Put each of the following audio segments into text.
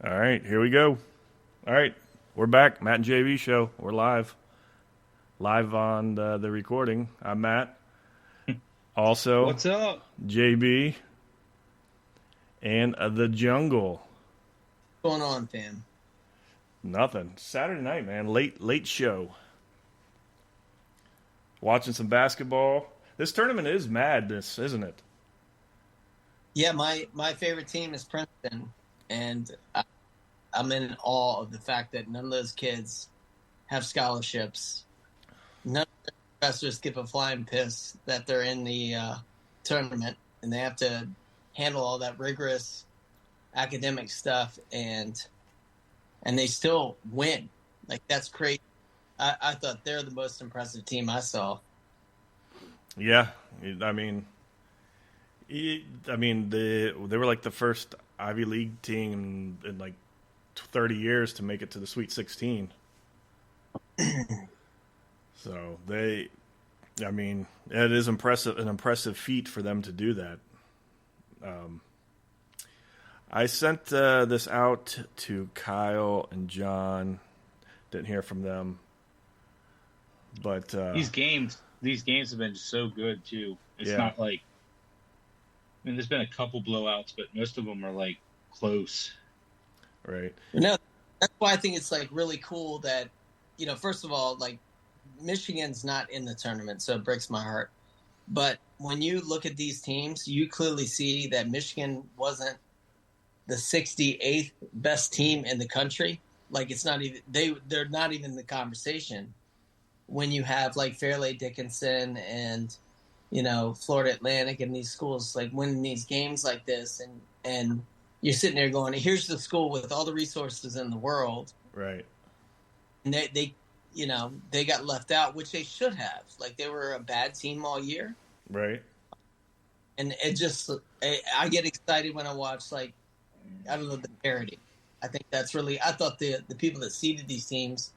All right, here we go. All right, we're back. Matt and JB show. We're live on the recording. I'm Matt. Also, What's up? JB and the Jungle. What's going on, fam? Nothing. Saturday night, man. Late show. Watching some basketball. This tournament is madness, isn't it? Yeah, my favorite team is Princeton, and I'm in awe of the fact that none of those kids have scholarships. None of the professors give a flying piss that they're in the tournament, and they have to handle all that rigorous academic stuff, and they still win. Like, that's crazy. I thought they're the most impressive team I saw. Yeah, I mean, they were like the first Ivy League team in like 30 years to make it to the Sweet 16. So it is an impressive feat for them to do that. I sent this out to Kyle and John. Didn't hear from them, but These games have been so good too. It's not like, there's been a couple blowouts, but most of them are like close. Right. No, that's why I think it's like really cool that, first of all, like, Michigan's not in the tournament, so it breaks my heart. But when you look at these teams, you clearly see that Michigan wasn't the 68th best team in the country. Like, it's not even they're not even in the conversation. When you have like Fairleigh Dickinson and Florida Atlantic and these schools like winning these games like this, and you're sitting there going, here's the school with all the resources in the world, right? And they got left out, which they should have. Like, they were a bad team all year, right? And I get excited when I watch, like, I don't know, the parity. I think that's really, I thought the people that seeded these teams,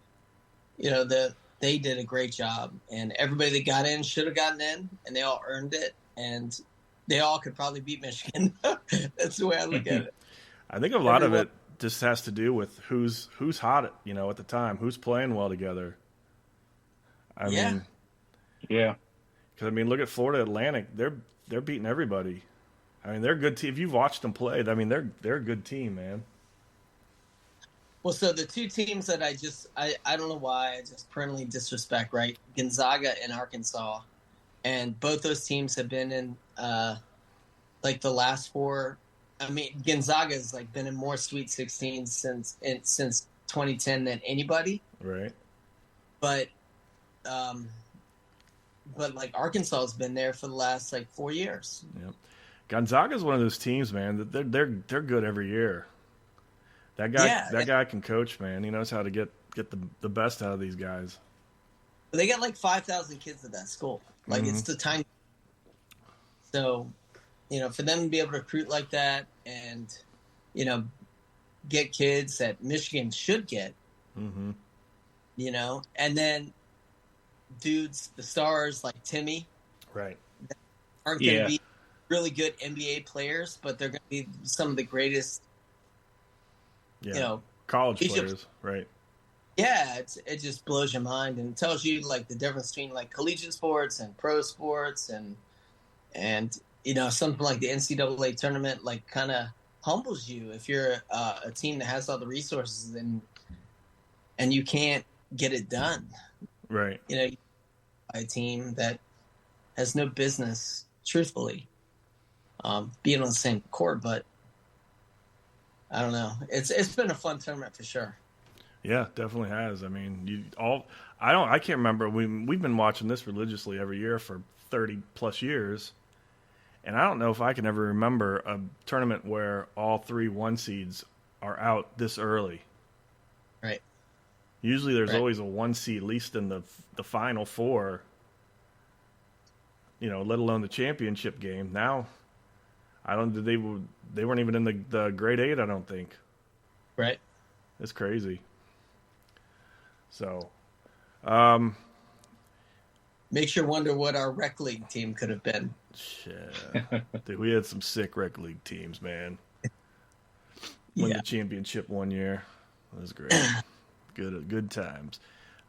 they did a great job, and everybody that got in should have gotten in, and they all earned it, and they all could probably beat Michigan. That's the way I look at it. I think a lot of it just has to do with who's hot, at the time, who's playing well together. I mean, yeah. Because look at Florida Atlantic; they're beating everybody. I mean, they're a good team. If you've watched them play, they're a good team, man. Well, so the two teams that I don't know why I just permanently disrespect, right? Gonzaga and Arkansas, and both those teams have been in like the last four. I mean, Gonzaga's like been in more Sweet 16s since 2010 than anybody. Right. But like Arkansas has been there for the last like 4 years. Yep. Gonzaga's one of those teams, man, that they're good every year. That guy can coach, man. He knows how to get the best out of these guys. They got like 5,000 kids at that school. Like, It's the tiny. So, for them to be able to recruit like that and, get kids that Michigan should get, and then dudes, the stars like Timmy, right, aren't going to be really good NBA players, but they're going to be some of the greatest, college players, right? Yeah, it just blows your mind and tells you like the difference between like collegiate sports and pro sports, and something like the NCAA tournament like kind of humbles you if you're a team that has all the resources and you can't get it done, right? A team that has no business, truthfully, being on the same court, but I don't know. It's been a fun tournament for sure. Yeah, definitely has. I mean, I can't remember. We've been watching this religiously every year for 30 plus years, and I don't know if I can ever remember a tournament where all 3 1 seeds are out this early. Right. Usually, there's always a 1 seed, at least in the final 4. Let alone the championship game. Now, they weren't even in the grade 8. I don't think. Right. It's crazy. So, makes you wonder what our rec league team could have been. Shit. Dude, we had some sick rec league teams, man. win the championship one year. It was great. Good times.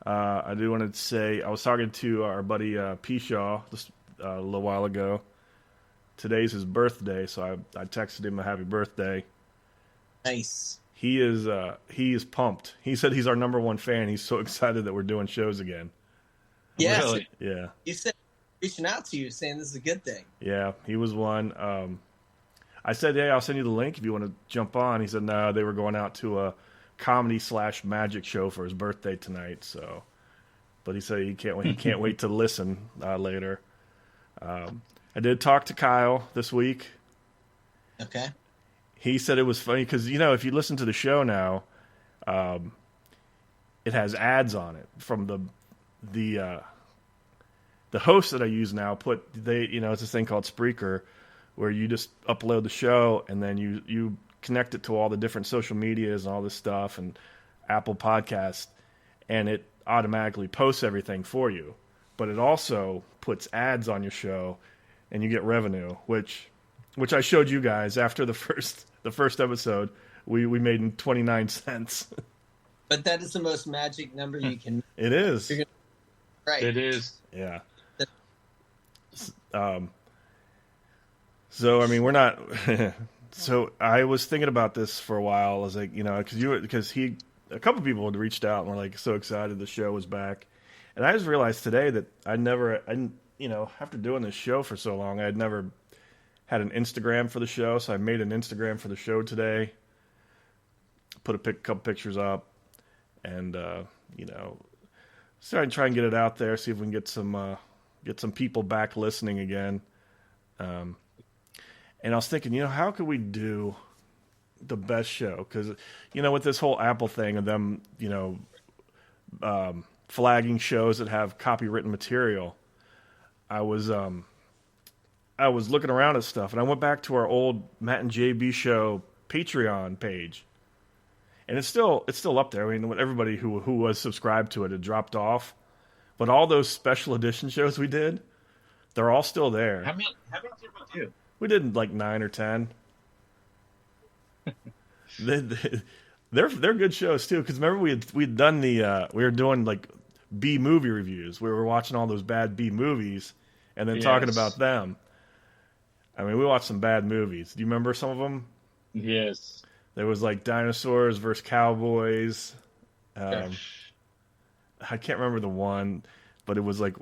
I do want to say I was talking to our buddy P-Shaw just a little while ago. Today's his birthday, so I texted him a happy birthday. Nice. He is pumped. He said he's our number one fan. He's so excited that we're doing shows again. Yes. Really? Yeah. He said reaching out to you saying this is a good thing. Yeah, he was one. I said, hey, I'll send you the link if you want to jump on. He said, no, they were going out to a comedy/magic show for his birthday tonight. So, but he said he can't wait to listen later. I did talk to Kyle this week. Okay. He said it was funny because, if you listen to the show now, it has ads on it from the host that I use now. It's this thing called Spreaker, where you just upload the show and then you connect it to all the different social medias and all this stuff and Apple Podcasts, and it automatically posts everything for you. But it also puts ads on your show, and you get revenue, which I showed you guys after the first episode. We made 29 cents. But that is the most magic number you can. It is. Right. It is. Yeah. So I mean, we're not. So I was thinking about this for a while. I was like, because a couple people had reached out and were like so excited the show was back, and I just realized today that after doing this show for so long, I had never had an Instagram for the show. So I made an Instagram for the show today. Put a couple pictures up, and started trying to get it out there. See if we can get some people back listening again. And I was thinking, how could we do the best show? Because, with this whole Apple thing of them, flagging shows that have copywritten material, I was looking around at stuff, and I went back to our old Matt and JB show Patreon page, and it's still up there. I mean, everybody who was subscribed to it had dropped off, but all those special edition shows we did, they're all still there. How many did we do? We did like 9 or 10. They're good shows too. Because remember we'd done we were doing like B movie reviews. We were watching all those bad B movies and then talking about them. I mean, we watched some bad movies. Do you remember some of them? Yes. There was like dinosaurs versus cowboys. I can't remember the one, but it was like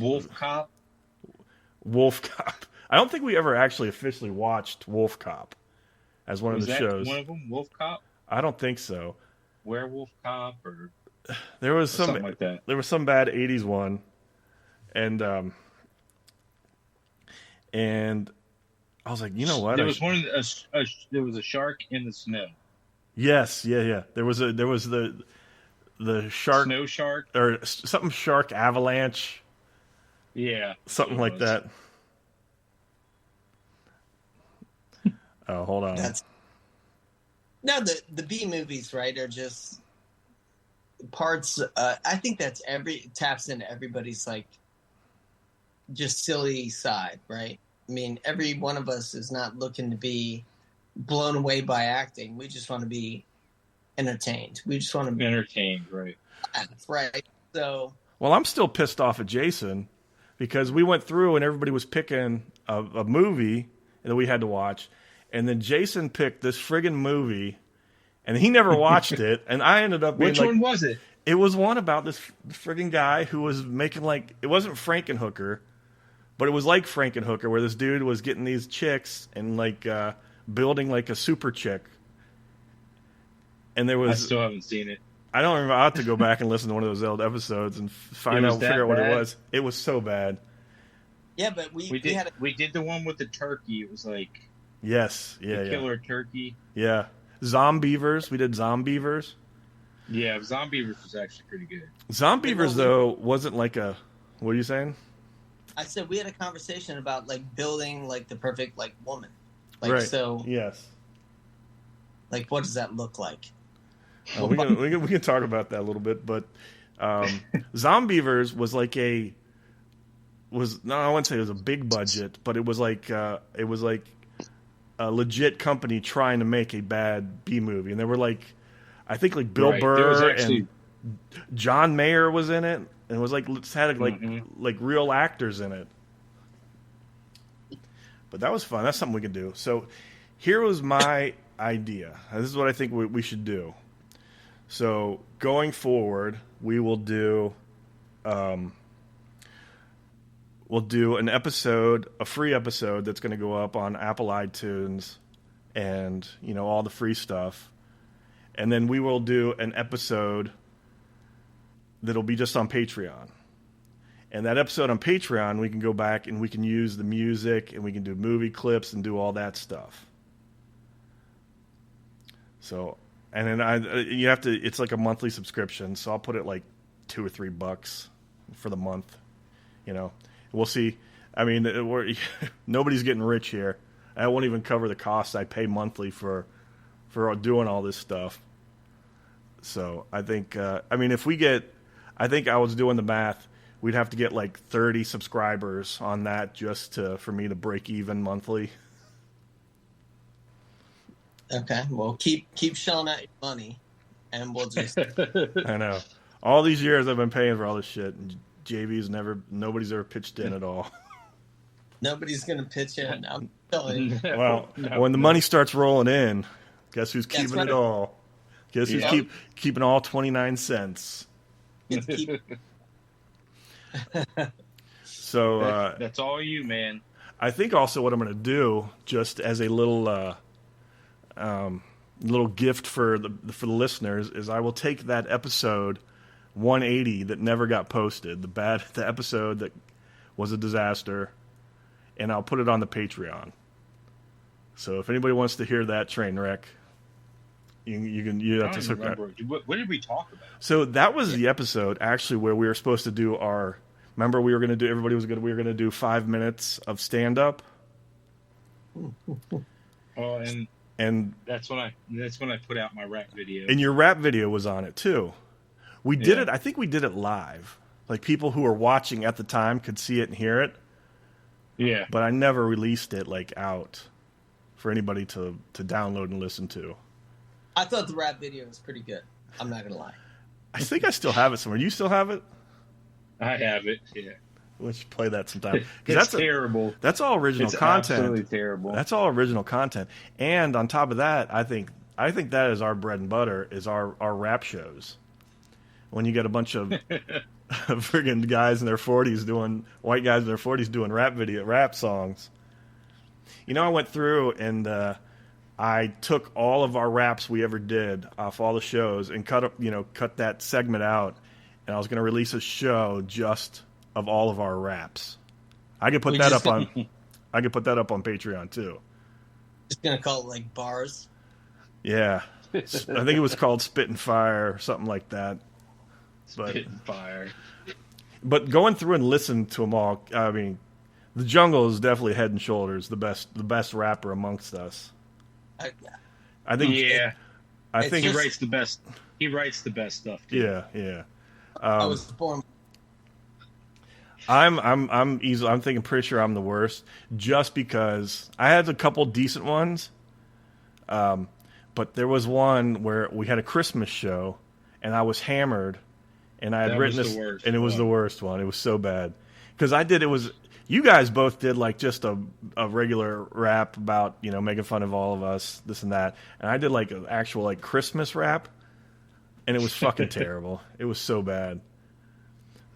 Wolf Cop. Wolf Cop. I don't think we ever actually officially watched Wolf Cop as one of the shows. One of them, Wolf Cop? I don't think so. Werewolf Cop, or there was something like that. There was some bad '80s one, and I was like, you know what? There was there was a shark in the snow. Yes, yeah. There was the shark, snow shark, or something shark avalanche. Yeah, something like that. Oh, hold on. The B movies, right, are just parts. I think taps into everybody's like just silly side, right? I mean, every one of us is not looking to be blown away by acting. We just want to be entertained. We just want to be entertained, right? Right. So, well, I'm still pissed off at Jason because we went through and everybody was picking a movie that we had to watch. And then Jason picked this friggin' movie, and he never watched it. And I ended up being Which one was it? It was one about this friggin' guy who was making it wasn't Frankenhooker, but it was like Frankenhooker, where this dude was getting these chicks and building like a super chick. And there was. I still haven't seen it. I don't remember. I'll have to go back and listen to one of those old episodes and figure out what it was. It was so bad. Yeah, but we did the one with the turkey. It was like. Yes, the killer turkey. Yeah. Zombievers. We did Zombievers. Yeah, Zombievers was actually pretty good. Zombievers, though, wasn't like a... What are you saying? I said we had a conversation about, building, the perfect, woman. Right. So... Yes. What does that look like? We can talk about that a little bit, but Zombievers was like a... I wouldn't say it was a big budget, but it was like a legit company trying to make a bad B movie, and they were like, I think like Bill Burr and John Mayer was in it, and it was like had like real actors in it. But that was fun. That's something we could do. So here was my idea. This is what I think we should do. So going forward, we will do. We'll do an episode, a free episode that's going to go up on Apple iTunes and, all the free stuff. And then we will do an episode that'll be just on Patreon. And that episode on Patreon, we can go back and we can use the music and we can do movie clips and do all that stuff. So, and then it's like a monthly subscription. So I'll put it like $2 or $3 for the month, We'll see. I mean, nobody's getting rich here. I won't even cover the costs I pay monthly for doing all this stuff. So I think, if we get, I think I was doing the math, we'd have to get like 30 subscribers on that just for me to break even monthly. Okay, well, keep shelling out your money, and we'll just. I know. All these years I've been paying for all this shit, and nobody's ever pitched in at all. Nobody's gonna pitch in. I'm telling you. Well, when the money starts rolling in, guess who's keeping it all? Guess who's keeping all 29 cents? So that's all you, man. I think also what I'm going to do, just as a little gift for the listeners, is I will take that episode 180 that never got posted, the episode that was a disaster, and I'll put it on the Patreon. So if anybody wants to hear that train wreck, you have to subscribe. What did we talk about? So that was the episode actually where we were supposed to do our. Remember, we were going to do 5 minutes of stand up. Oh, and that's when I put out my rap video. And your rap video was on it too. We did it. I think we did it live. Like people who were watching at the time could see it and hear it. Yeah. But I never released it out for anybody to download and listen to. I thought the rap video was pretty good. I'm not gonna lie. I think I still have it somewhere. You still have it? I have it. Yeah. We should play that sometime. That's terrible. That's all original content. Absolutely terrible. That's all original content. And on top of that, I think that is our bread and butter. Is our rap shows. When you get a bunch of friggin' guys in their 40s white guys in their 40s doing rap songs. I went through and I took all of our raps we ever did off all the shows and cut that segment out, and I was going to release a show just of all of our raps. I could put that up on Patreon too. Just going to call it like bars. Yeah. I think it was called Spit and Fire or something like that. Spit and Fire. But going through and listening to them all, I mean, the Jungle is definitely head and shoulders the best rapper amongst us. I think. Yeah. I think he writes the best. He writes the best stuff too. Yeah. I was born. I'm easily. I'm thinking pretty sure I'm the worst, just because I had a couple decent ones. But there was one where we had a Christmas show, and I was hammered. And I had written this, and it was the worst one. It was so bad because you guys both did like just a regular rap about making fun of all of us, this and that, and I did like an actual like Christmas rap, and it was fucking terrible. It was so bad.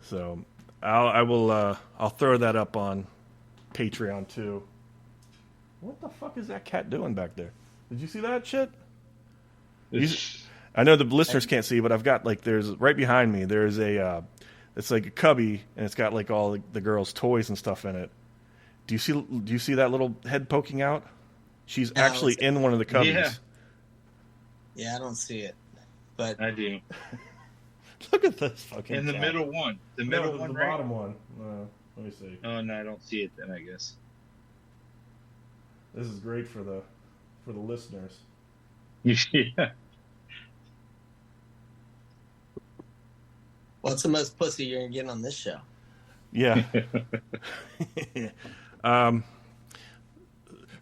So I'll throw that up on Patreon too. What the fuck is that cat doing back there? Did you see that shit? I know the listeners can't see, but I've got there's right behind me. There's it's like a cubby, and it's got like all the girls' toys and stuff in it. Do you see that little head poking out? She's actually in one of the cubbies. Yeah, I don't see it, but I do. Look at this fucking. In the cat. Middle one, the middle one, the right? bottom one. Let me see. Oh no, I don't see it then. I guess this is great for the listeners. Yeah. What's the most pussy you're gonna get on this show?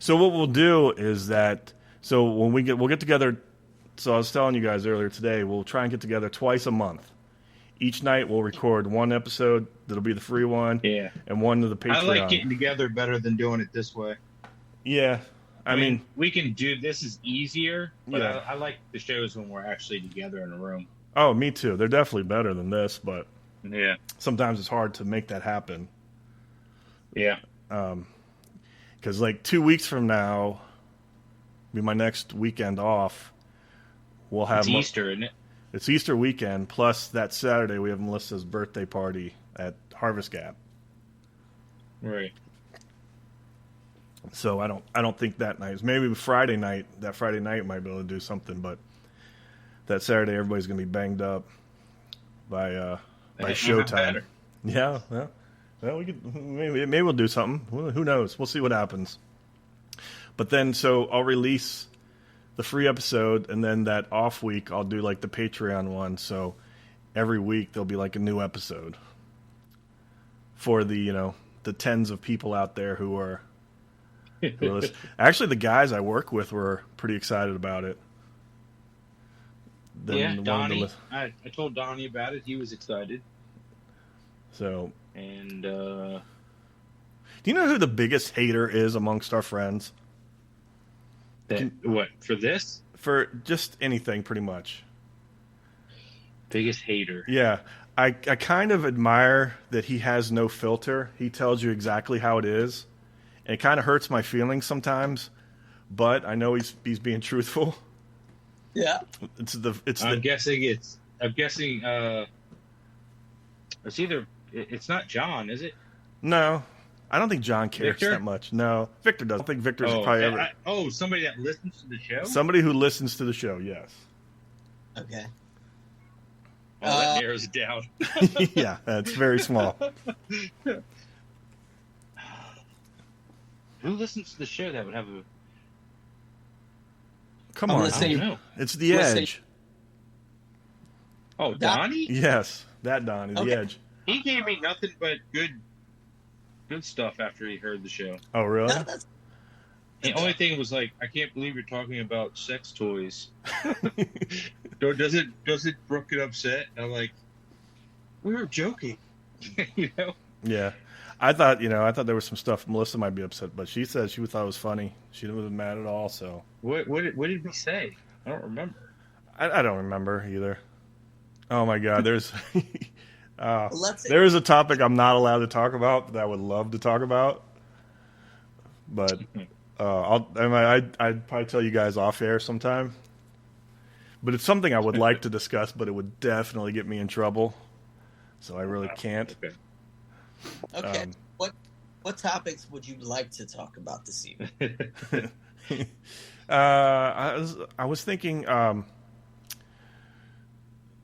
So what we'll do is that. So when we'll get together. So I was telling you guys earlier today, we'll try and get together twice a month. Each night we'll record one episode that'll be the free one, Yeah. and one of the Patreon. I like getting together better than doing it this way. Yeah, I mean, we can do this is easier, but Yeah. I like the shows when we're actually together in a room. Oh, me too. They're definitely better than this, but Yeah. sometimes it's hard to make that happen. Yeah. Because like 2 weeks from now, be my next weekend off. We'll have It's Easter, isn't it? It's Easter weekend. Plus that Saturday we have Melissa's birthday party at Harvest Gap. Right. So I don't think that night. Maybe Friday night. That Friday night might be able to do something, but that Saturday everybody's gonna be banged up by showtime. Yeah, well, we could maybe we'll do something. Who knows? We'll see what happens. But then, so I'll release the free episode, and then that off week I'll do like the Patreon one. So every week there'll be like a new episode for the the tens of people out there who are. Actually, the guys I work with were pretty excited about it. Donnie. I told Donnie about it. He was excited. So. And do you know who the biggest hater is amongst our friends? What for this? For just anything, pretty much. Biggest hater. Yeah, I kind of admire that he has no filter. He tells you exactly how it is. And it kind of hurts my feelings sometimes, but I know he's being truthful. Yeah. I'm guessing it's either it's not John, is it? No. I don't think John cares Victor? that much. No. Victor doesn't. I think Victor's probably ever. Somebody that listens to the show? Somebody who listens to the show, yes. Okay. Oh, that narrows it down. Yeah, that's very small. Who listens to the show that would have a... Come on. I don't know. It's The Edge. Oh, Donnie? Yes, that Donnie, Okay. The Edge. He gave me nothing but good stuff after he heard the show. Oh, really? No, that's The only thing was like, I can't believe you're talking about sex toys. Does it Brooke get upset? I'm like, we were joking. You know? Yeah. I thought there was some stuff Melissa might be upset, but she said she thought it was funny. She wasn't mad at all, so. What did we say? I don't remember. I don't remember either. Oh my God, there's let's there is a topic I'm not allowed to talk about that I would love to talk about, but I'd probably tell you guys off air sometime. But it's something I would like to discuss, but it would definitely get me in trouble, so I really can't. okay. What topics would you like to talk about this evening? I was thinking I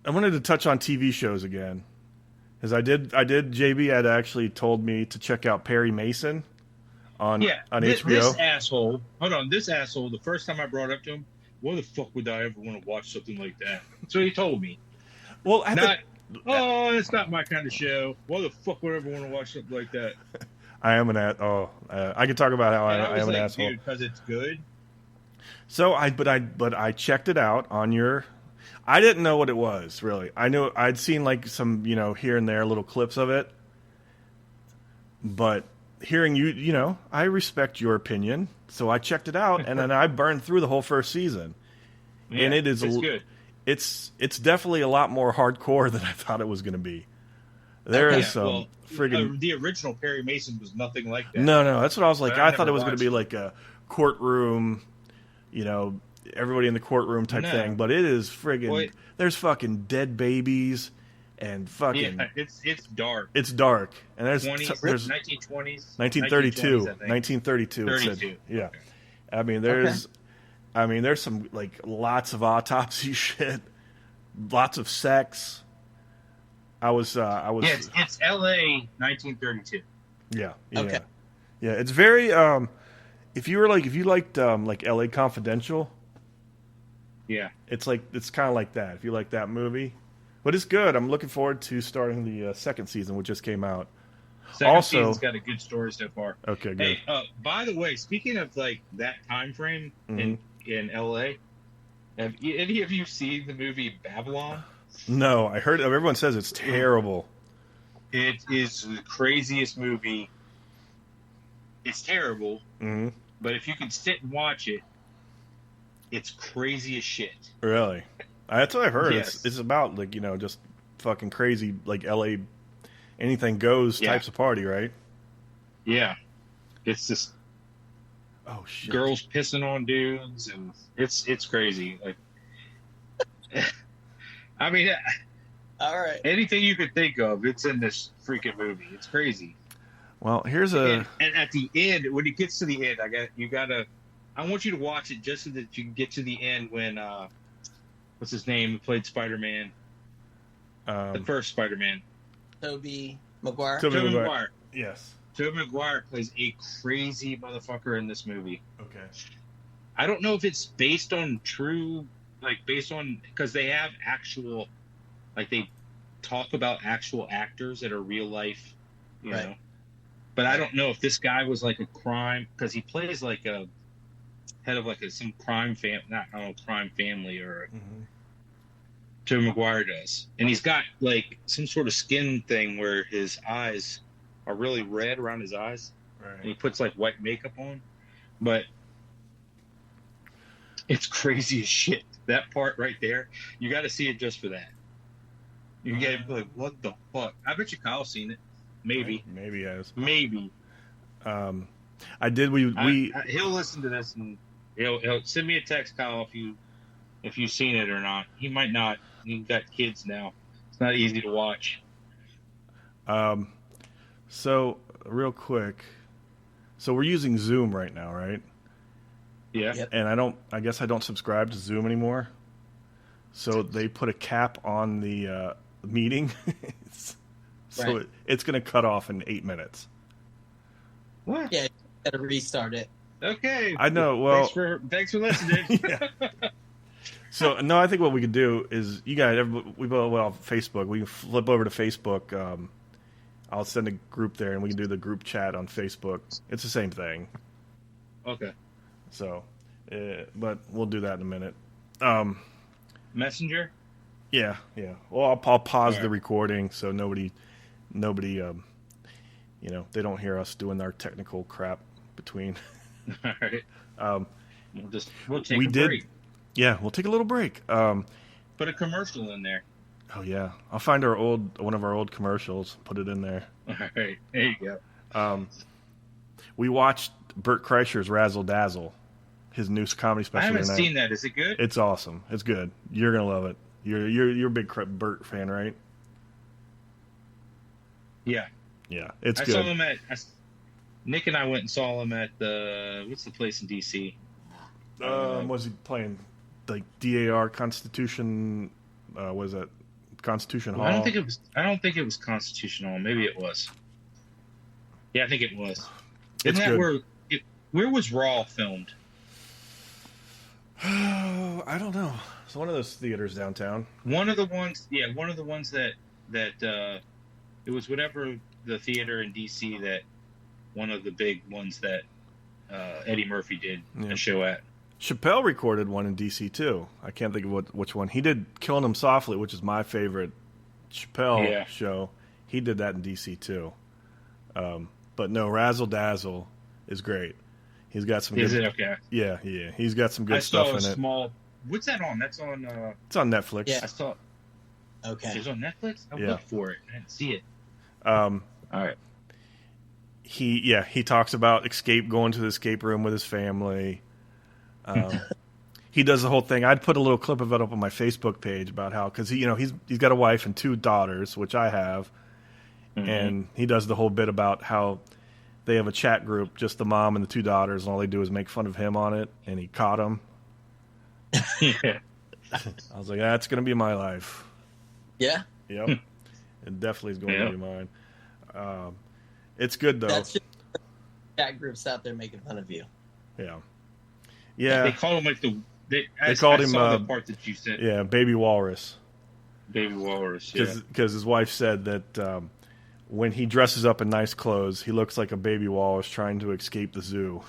wanted to touch on TV shows again, because I did. JB had actually told me to check out Perry Mason on HBO. This asshole. Hold on, this asshole. The first time I brought it up to him, why the fuck would I ever want to watch something like that? So he told me. Well, it's not my kind of show. Why the fuck would I ever want to watch something like that? I am an I can talk about how I am an asshole because it's good. So I checked it out on your. I didn't know what it was really. I knew I'd seen like some here and there little clips of it, but hearing you I respect your opinion, so I checked it out and then I burned through the whole first season, and it's good. It's definitely a lot more hardcore than I thought it was going to be. There is some friggin' the original Perry Mason was nothing like that. No, that's what I was like. I thought it was going to be like a courtroom, everybody in the courtroom type thing. But it is friggin'. There's fucking dead babies and fucking. Yeah, it's dark. It's dark, and there's 1920s, 1932, 1932. 32. Yeah, I mean there's some like lots of autopsy shit, lots of sex. I was. Yeah, it's L.A. 1932. Yeah. Okay. Yeah, it's very. If you liked like L.A. Confidential. Yeah. It's kind of like that. If you like that movie, but it's good. I'm looking forward to starting the second season, which just came out. Second Also- season's got a good story so far. Okay, good. Hey, by the way, speaking of like that time frame in LA, have any of you seen the movie Babylon? No, I heard everyone says it's terrible. It is the craziest movie. It's terrible, but if you can sit and watch it, it's crazy as shit. Really? That's what I heard. Yes. It's about like, just fucking crazy, like LA, anything goes types of party, right? Yeah, it's just Oh shit. girls pissing on dudes, and it's crazy. Like, I mean, All right. anything you could think of, it's in this freaking movie. It's crazy. Well, here's And at the end, when it gets to the end, I want you to watch it just so that you can get to the end when what's his name? Who played Spider-Man? The first Spider-Man. Tobey Maguire. Tobey Tobey Maguire. Maguire. Yes. Tobey Maguire plays a crazy motherfucker in this movie. Okay. I don't know if it's based on because they have actual, like they talk about actual actors that are real life, you know. But I don't know if this guy was like a crime, because he plays like a head of like some crime family or. Tobey Maguire does, and he's got like some sort of skin thing where his eyes are really red around his eyes, and he puts like white makeup on. But it's crazy as shit. That part right there, you got to see it just for that. You get to be like, what the fuck? I bet you Kyle's seen it. Maybe. Maybe yes. Maybe. I did. He'll listen to this and he'll send me a text, Kyle, if you've seen it or not. He might not. He's got kids now. It's not easy to watch. So real quick, so we're using Zoom right now, right? Yeah. Yep. And I guess I don't subscribe to Zoom anymore. So they put a cap on the meeting, so it's going to cut off in 8 minutes. What? Yeah, you got to restart it. Okay. I know. Well, thanks for listening. Yeah. So no, I think what we could do is we both Facebook. We can flip over to Facebook. I'll send a group there, and we can do the group chat on Facebook. It's the same thing. Okay. So, but we'll do that in a minute. Messenger. Yeah. Well, I'll pause All the right. recording so nobody, they don't hear us doing our technical crap between. All right. We'll take we a did. break. Yeah, we'll take a little break. Put a commercial in there. Oh yeah, I'll find one of our old commercials, put it in there. All right. There you go. We watched Bert Kreischer's Razzle Dazzle, his new comedy I special. haven't tonight. seen that. Is it good? It's awesome. It's good. You're gonna love it. You're a big Bert fan, right? Yeah. Yeah, it's I good. saw him Nick and I went and saw him at what's the place in DC? Was he playing like DAR Constitution? Was that Constitution Hall? I don't think it was Constitution Hall. Maybe it was. Yeah, I think it was. It's Isn't that good. where was Raw filmed? I don't know. It's one of those theaters downtown. One of the ones that it was whatever the theater in DC that one of the big ones that Eddie Murphy did a show at. Chappelle recorded one in DC too. I can't think of which one. He did Killing Him Softly, which is my favorite Chappelle show. He did that in DC too. But no, Razzle Dazzle is great. He's got some. Is good, it okay? Yeah. He's got some good stuff in it. What's that on? That's on. It's on Netflix. Yeah. I saw. Okay. It's on Netflix. I Yeah. looked for it. I didn't see it. All right. He talks about going to the escape room with his family. He does the whole thing. I'd put a little clip of it up on my Facebook page about how, because he's got a wife and 2 daughters, which I have, and he does the whole bit about how they have a chat group, just the mom and the 2 daughters, and all they do is make fun of him on it, and he caught him. Yeah. I was like, that's going to be my life. Yeah. Yep. It definitely is going to be mine. It's good though. That's just chat groups out there making fun of you. Yeah. Yeah. They called him like they called him the part that you said. Yeah, Baby Walrus. Baby Walrus. Yeah. Because his wife said that when he dresses up in nice clothes, he looks like a baby walrus trying to escape the zoo.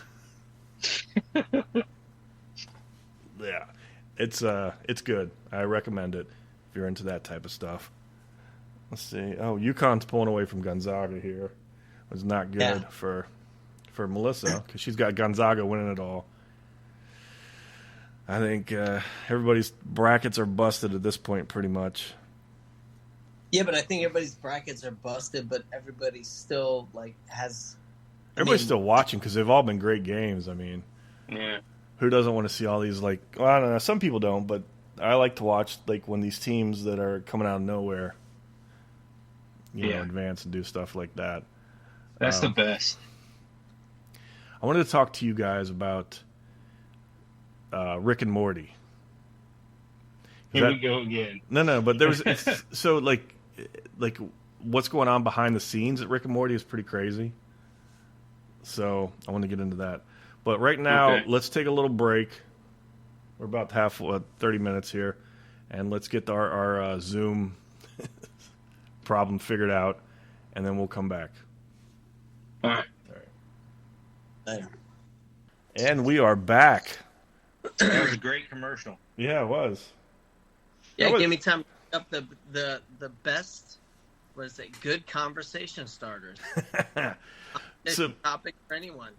Yeah, it's good. I recommend it if you're into that type of stuff. Let's see. Oh, UConn's pulling away from Gonzaga here. It was not good for Melissa because she's got Gonzaga winning it all. I think everybody's brackets are busted at this point, pretty much. Yeah, but I think everybody's brackets are busted, but everybody still has. Everybody's still watching because they've all been great games. I mean, Yeah. who doesn't want to see all these? Well, I don't know. Some people don't, but I like to watch when these teams that are coming out of nowhere, advance and do stuff like that. That's the best. I wanted to talk to you guys about Rick and Morty. Here we go again. No, but there's so like what's going on behind the scenes at Rick and Morty is pretty crazy. So I want to get into that. But right now, let's take a little break. We're about to have 30 minutes here, and let's get our Zoom problem figured out, and then we'll come back. All right. Later. And we are back. That was a great commercial. Yeah, it was. Yeah, give me time to up the best. What is it? Good conversation starters. It's a topic for anyone.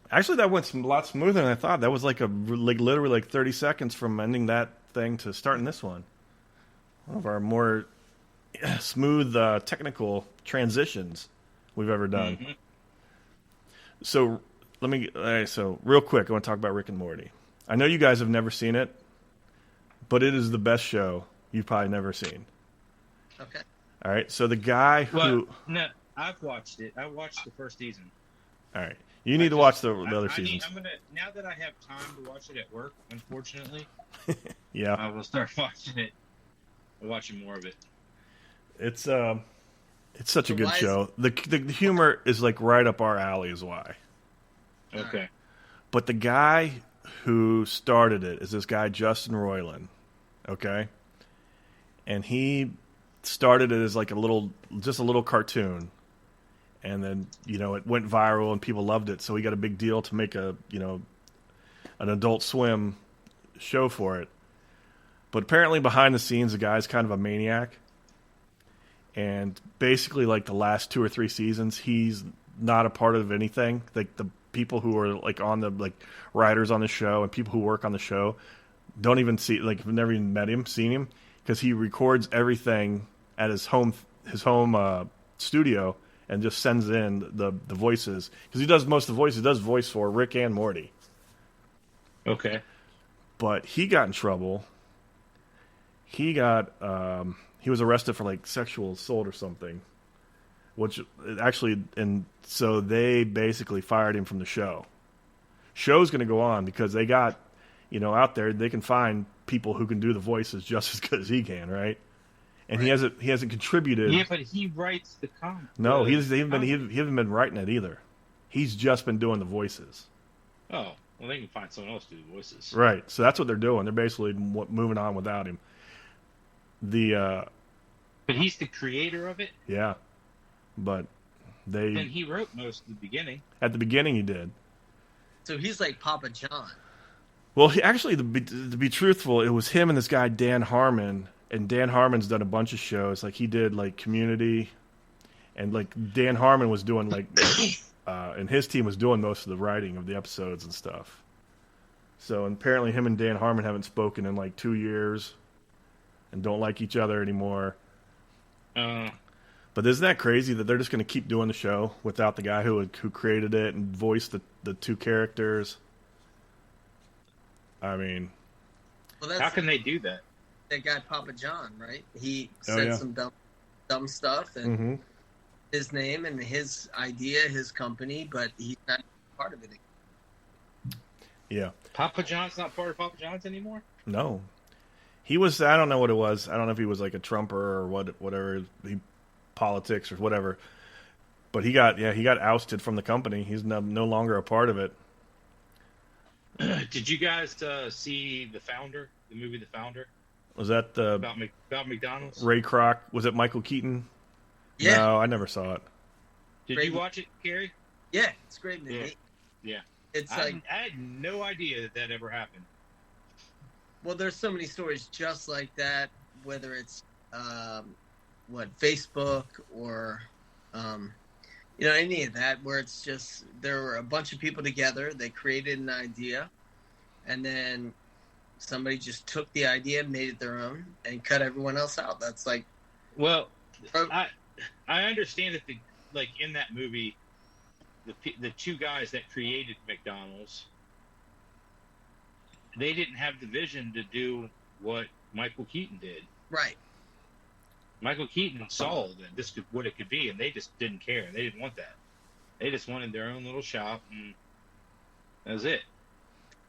Actually, that went a lot smoother than I thought. That was literally 30 seconds from ending that thing to starting this one. One of our more smooth technical transitions we've ever done. Mm-hmm. So real quick, I want to talk about Rick and Morty. I know you guys have never seen it, but it is the best show you've probably never seen. Okay. All right. So the guy who... No, I've watched it. I watched the first season. All right. You need to watch the other seasons. Now that I have time to watch it at work, unfortunately, yeah, I will start watching it. Watching more of it. It's such a good show. The humor is right up our alley is why. Okay. But the guy who started it is this guy Justin Roiland. Okay? And he started it as a little cartoon. And then, it went viral and people loved it, so he got a big deal to make an Adult Swim show for it. But apparently behind the scenes the guy's kind of a maniac. And basically the last 2 or 3 seasons he's not a part of anything. The people who are on the writers on the show and people who work on the show don't even see have never even seen him because he records everything at his home studio and just sends in the voices because he does most of the voices. He does voice for Rick and Morty. Okay. But he got in trouble. He was arrested for sexual assault or something, which actually, and so they basically fired him from the show. Show's going to go on because they got, out there they can find people who can do the voices just as good as he can, right? And he hasn't contributed. Yeah, but he writes the comic. No, he hasn't been writing it either. He's just been doing the voices. Oh, well, they can find someone else to do the voices. Right. So that's what they're doing. They're basically moving on without him. But he's the creator of it. Yeah, but then he wrote most of the beginning. At the beginning, he did. So he's like Papa John. Well, to be truthful, it was him and this guy Dan Harmon. And Dan Harmon's done a bunch of shows. He did Community, and Dan Harmon was doing and his team was doing most of the writing of the episodes and stuff. So apparently, him and Dan Harmon haven't spoken in 2 years, and don't like each other anymore. But isn't that crazy that they're just going to keep doing the show without the guy who created it and voiced the 2 characters? I mean, how can they do that? That guy Papa John, right? He said some dumb stuff and his name and his idea, his company, but he's not part of it. Yeah. Papa John's not part of Papa John's anymore? No. He was, I don't know what it was. I don't know if he was a Trumper or whatever, politics or whatever. But he got ousted from the company. He's no longer a part of it. Did you guys see The Founder, the movie The Founder? Was that about McDonald's? Ray Kroc? Was it Michael Keaton Yeah, No, I never saw it. Did Great you watch it, Gary? yeah, it's a great movie. Yeah. It's I had no idea that ever happened. well, there's so many stories just like that, whether it's Facebook or any of that, where it's just there were a bunch of people together, they created an idea, and then somebody just took the idea, made it their own, and cut everyone else out. That's like, Well, I understand that in that movie, the two guys that created McDonald's, they didn't have the vision to do what Michael Keaton did. right. Michael Keaton saw that this could what it could be, and they just didn't care. They didn't want that. They just wanted their own little shop, and that was it.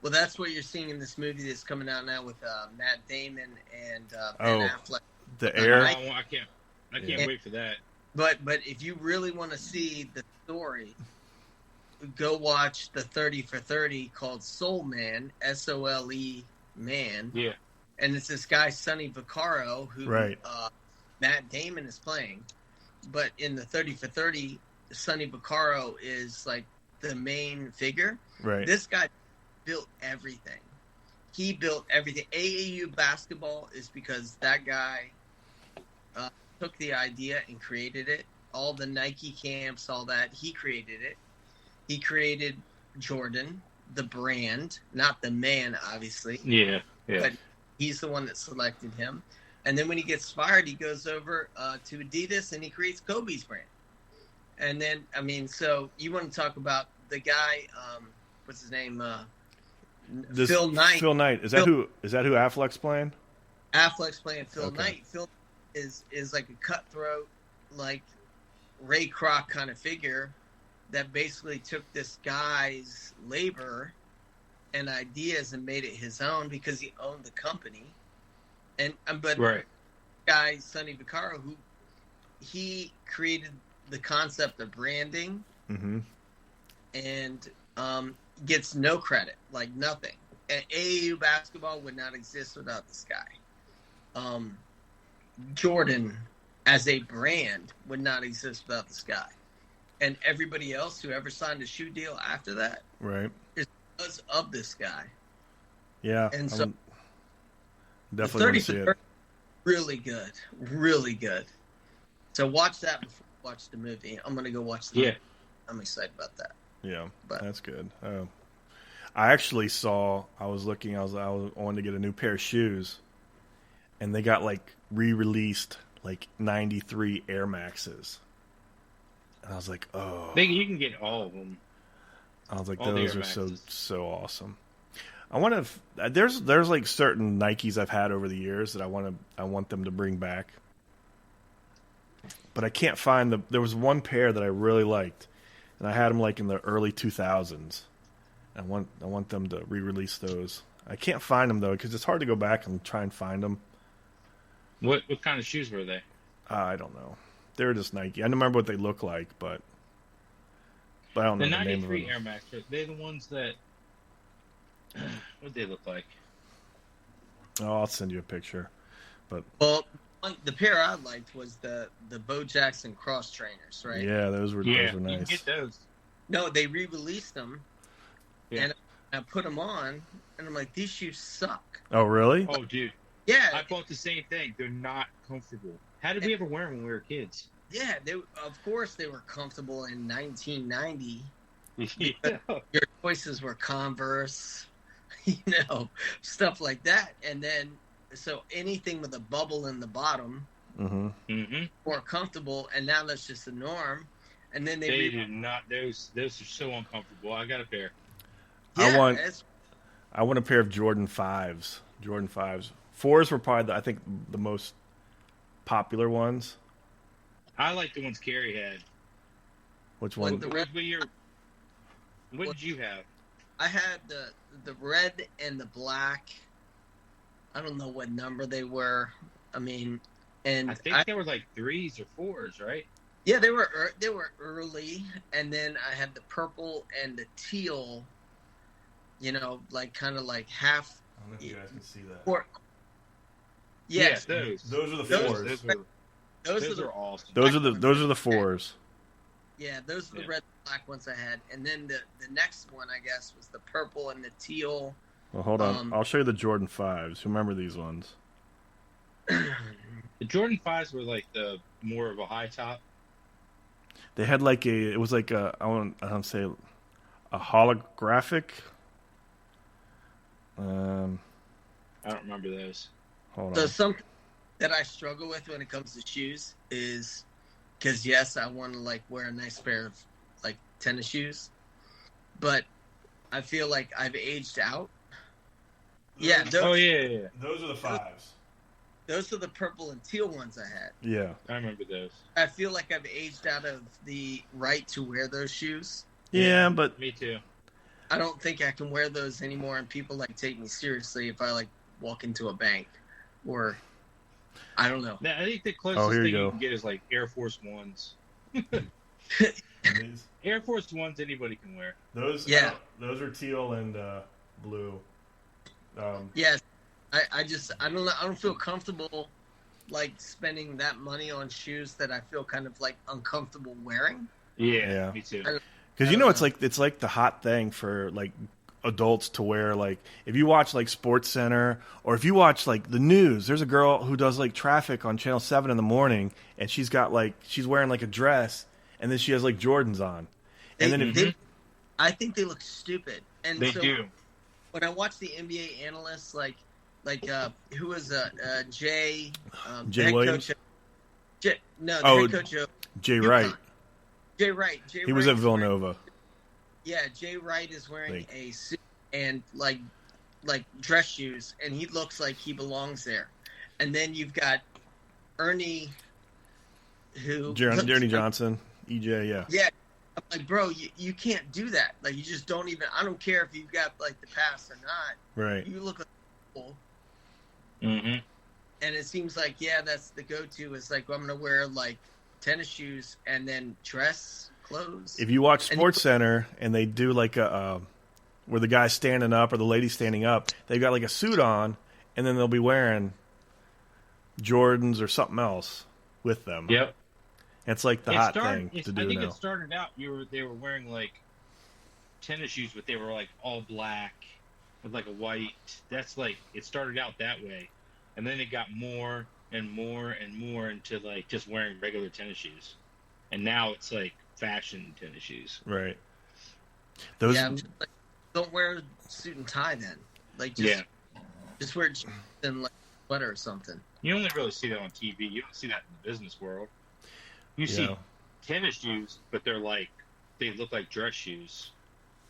Well, that's what you're seeing in this movie that's coming out now with Matt Damon and Ben Affleck. The Air. I can't wait for that. But if you really want to see the story, go watch the 30 for 30 called Soul Man, SOLE Man. Yeah. And it's this guy, Sonny Vaccaro, who Matt Damon is playing. But in the 30 for 30, Sonny Vaccaro is like the main figure. Right. This guy built everything. He built everything. AAU basketball is because that guy took the idea and created it. All the Nike camps, all that, he created it. He created Jordan, the brand, not the man, obviously. Yeah. But he's the one that selected him. And then when he gets fired, he goes over to Adidas and he creates Kobe's brand. And then, so you want to talk about the guy, what's his name? Phil Knight. Phil Knight. Is that who Affleck's playing? Affleck's playing Phil Knight. Phil is like a cutthroat, like Ray Kroc kind of figure that basically took this guy's labor and ideas and made it his own because he owned the company. But guy Sonny Vaccaro, who he created the concept of branding, and gets no credit, like nothing. And AAU basketball would not exist without this guy. Jordan, as a brand, would not exist without this guy. And everybody else who ever signed a shoe deal after that, right, is because of this guy. Yeah, and so definitely want to see it. Really good, really good. So watch that before you watch the movie. I'm gonna go watch the movie. I'm excited about that. Yeah, that's good. I actually saw. I was wanting to get a new pair of shoes, and they got like re-released like '93 Air Maxes, and I was like, oh, you can get all of them. I was like, those are so awesome. I want to. There's like certain Nikes I've had over the years that I want them to bring back, but I can't find them. There was one pair that I really liked, and I had them like in the early 2000s. I want them to re-release those. I can't find them though because it's hard to go back and try and find them. What kind of shoes were they? I don't know. They were just Nike. I don't remember what they look like, but I don't know the name of them. The 93 Air Max, they're the ones that. What'd they look like? Oh, I'll send you a picture. But the pair I liked was the Bo Jackson cross trainers, right? Yeah, those were nice. You can get those. No, they re-released them, and I put them on, and I'm like, these shoes suck. Oh, really? Oh, dude. Yeah. I thought the same thing. They're not comfortable. How did we ever wear them when we were kids? Yeah, of course they were comfortable in 1990. Yeah. Your choices were Converse, stuff like that. And then, so anything with a bubble in the bottom, more comfortable. And now that's just the norm. And then they did not. Those are so uncomfortable. I got a pair. Yeah, I want a pair of Jordan 5s. Jordan 5s. 4s were probably I think the most popular ones. I like the ones Carrie had. Which one? What did you have? I had the red and the black. I don't know what number they were. I think they were like 3s or 4s, right? Yeah, they were early, and then I had the purple and the teal. Like kind of like half. I don't know if you guys can see that. Yes, those are the 4s. Those are awesome. Those are the fours. Yeah, those are the red and black ones I had. And then the next one, I guess, was the purple and the teal. Well, hold on. I'll show you the Jordan 5s. Remember these ones? The Jordan 5s were like the more of a high top. They had like it was like I want to say a holographic. I don't remember those. Hold So on. something that I struggle with when it comes to shoes is because yes, I want to like wear a nice pair of like tennis shoes, but I feel like I've aged out. Yeah. Those are Those are the 5s. Those are the purple and teal ones I had. Yeah. I remember those. I feel like I've aged out of the right to wear those shoes. Yeah, but Me too. I don't think I can wear those anymore, and people like take me seriously if I like walk into a bank or I don't know. I think the closest here thing you you go. can get is like Air Force Ones. Air Force Ones anybody can wear. Those those are teal and blue. Yes, I don't know. I don't feel comfortable like spending that money on shoes that I feel kind of like uncomfortable wearing. Yeah. Me too. Because it's like the hot thing for like adults to wear. Like if you watch like Sports Center or if you watch like the news, there's a girl who does like traffic on Channel 7 in the morning, and she's wearing like a dress, and then she has like Jordans on, and then I think they look stupid. And They so do. when I watch the NBA analysts, like who was Jay Jay Williams? The head coach of Jay UConn. Wright. Jay Wright. He was at Villanova. Jay Wright is wearing a suit and like dress shoes, and he looks like he belongs there. And then you've got Ernie, Ernie Johnson, EJ, yeah. Yeah, I'm like, bro, you can't do that. Like, you just don't even. I don't care if you've got like the pass or not. Right. You look like a fool. Mm-hmm. And it seems like that's the go-to. Is like, I'm gonna wear like tennis shoes and then dress clothes. If you watch Sports Center and they do like a where the guy's standing up or the lady's standing up, they've got like a suit on, and then they'll be wearing Jordans or something else with them. Yep. It's like the hot thing to do I think now. it started out. They were wearing like tennis shoes, but they were like all black with like a white. That's like it started out that way, and then it got more and more and more into like just wearing regular tennis shoes, and now it's like fashion tennis shoes. Right. Those. Yeah, like, don't wear a suit and tie then. Like just wear jeans and like sweater or something. You only really see that on TV. You don't see that in the business world. You see tennis shoes, but they look like dress shoes.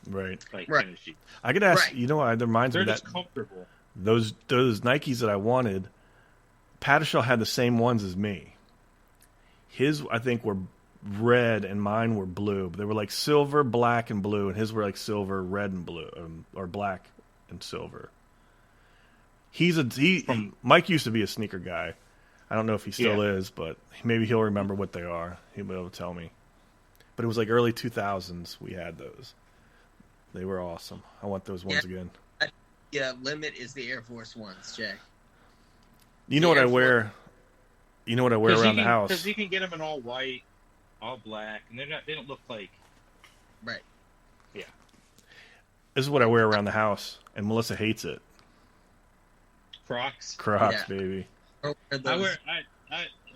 Right. Like tennis shoes. I could ask. You know what? That reminds me They're that just comfortable. those Nikes that I wanted, Pattershall had the same ones as me. His, I think, were red and mine were blue. They were like silver, black, and blue, and his were like silver, red, and blue, or black and silver. Mike used to be a sneaker guy. I don't know if he still is, but maybe he'll remember what they are. He'll be able to tell me. But it was like early 2000s we had those. They were awesome. I want those ones again. Yeah, limit is the Air Force Ones, Jay. You know what I wear? You know what I wear around the house? Because you can get them in all white, all black, and they don't look like. Right. Yeah. This is what I wear around the house, and Melissa hates it. Crocs, baby. I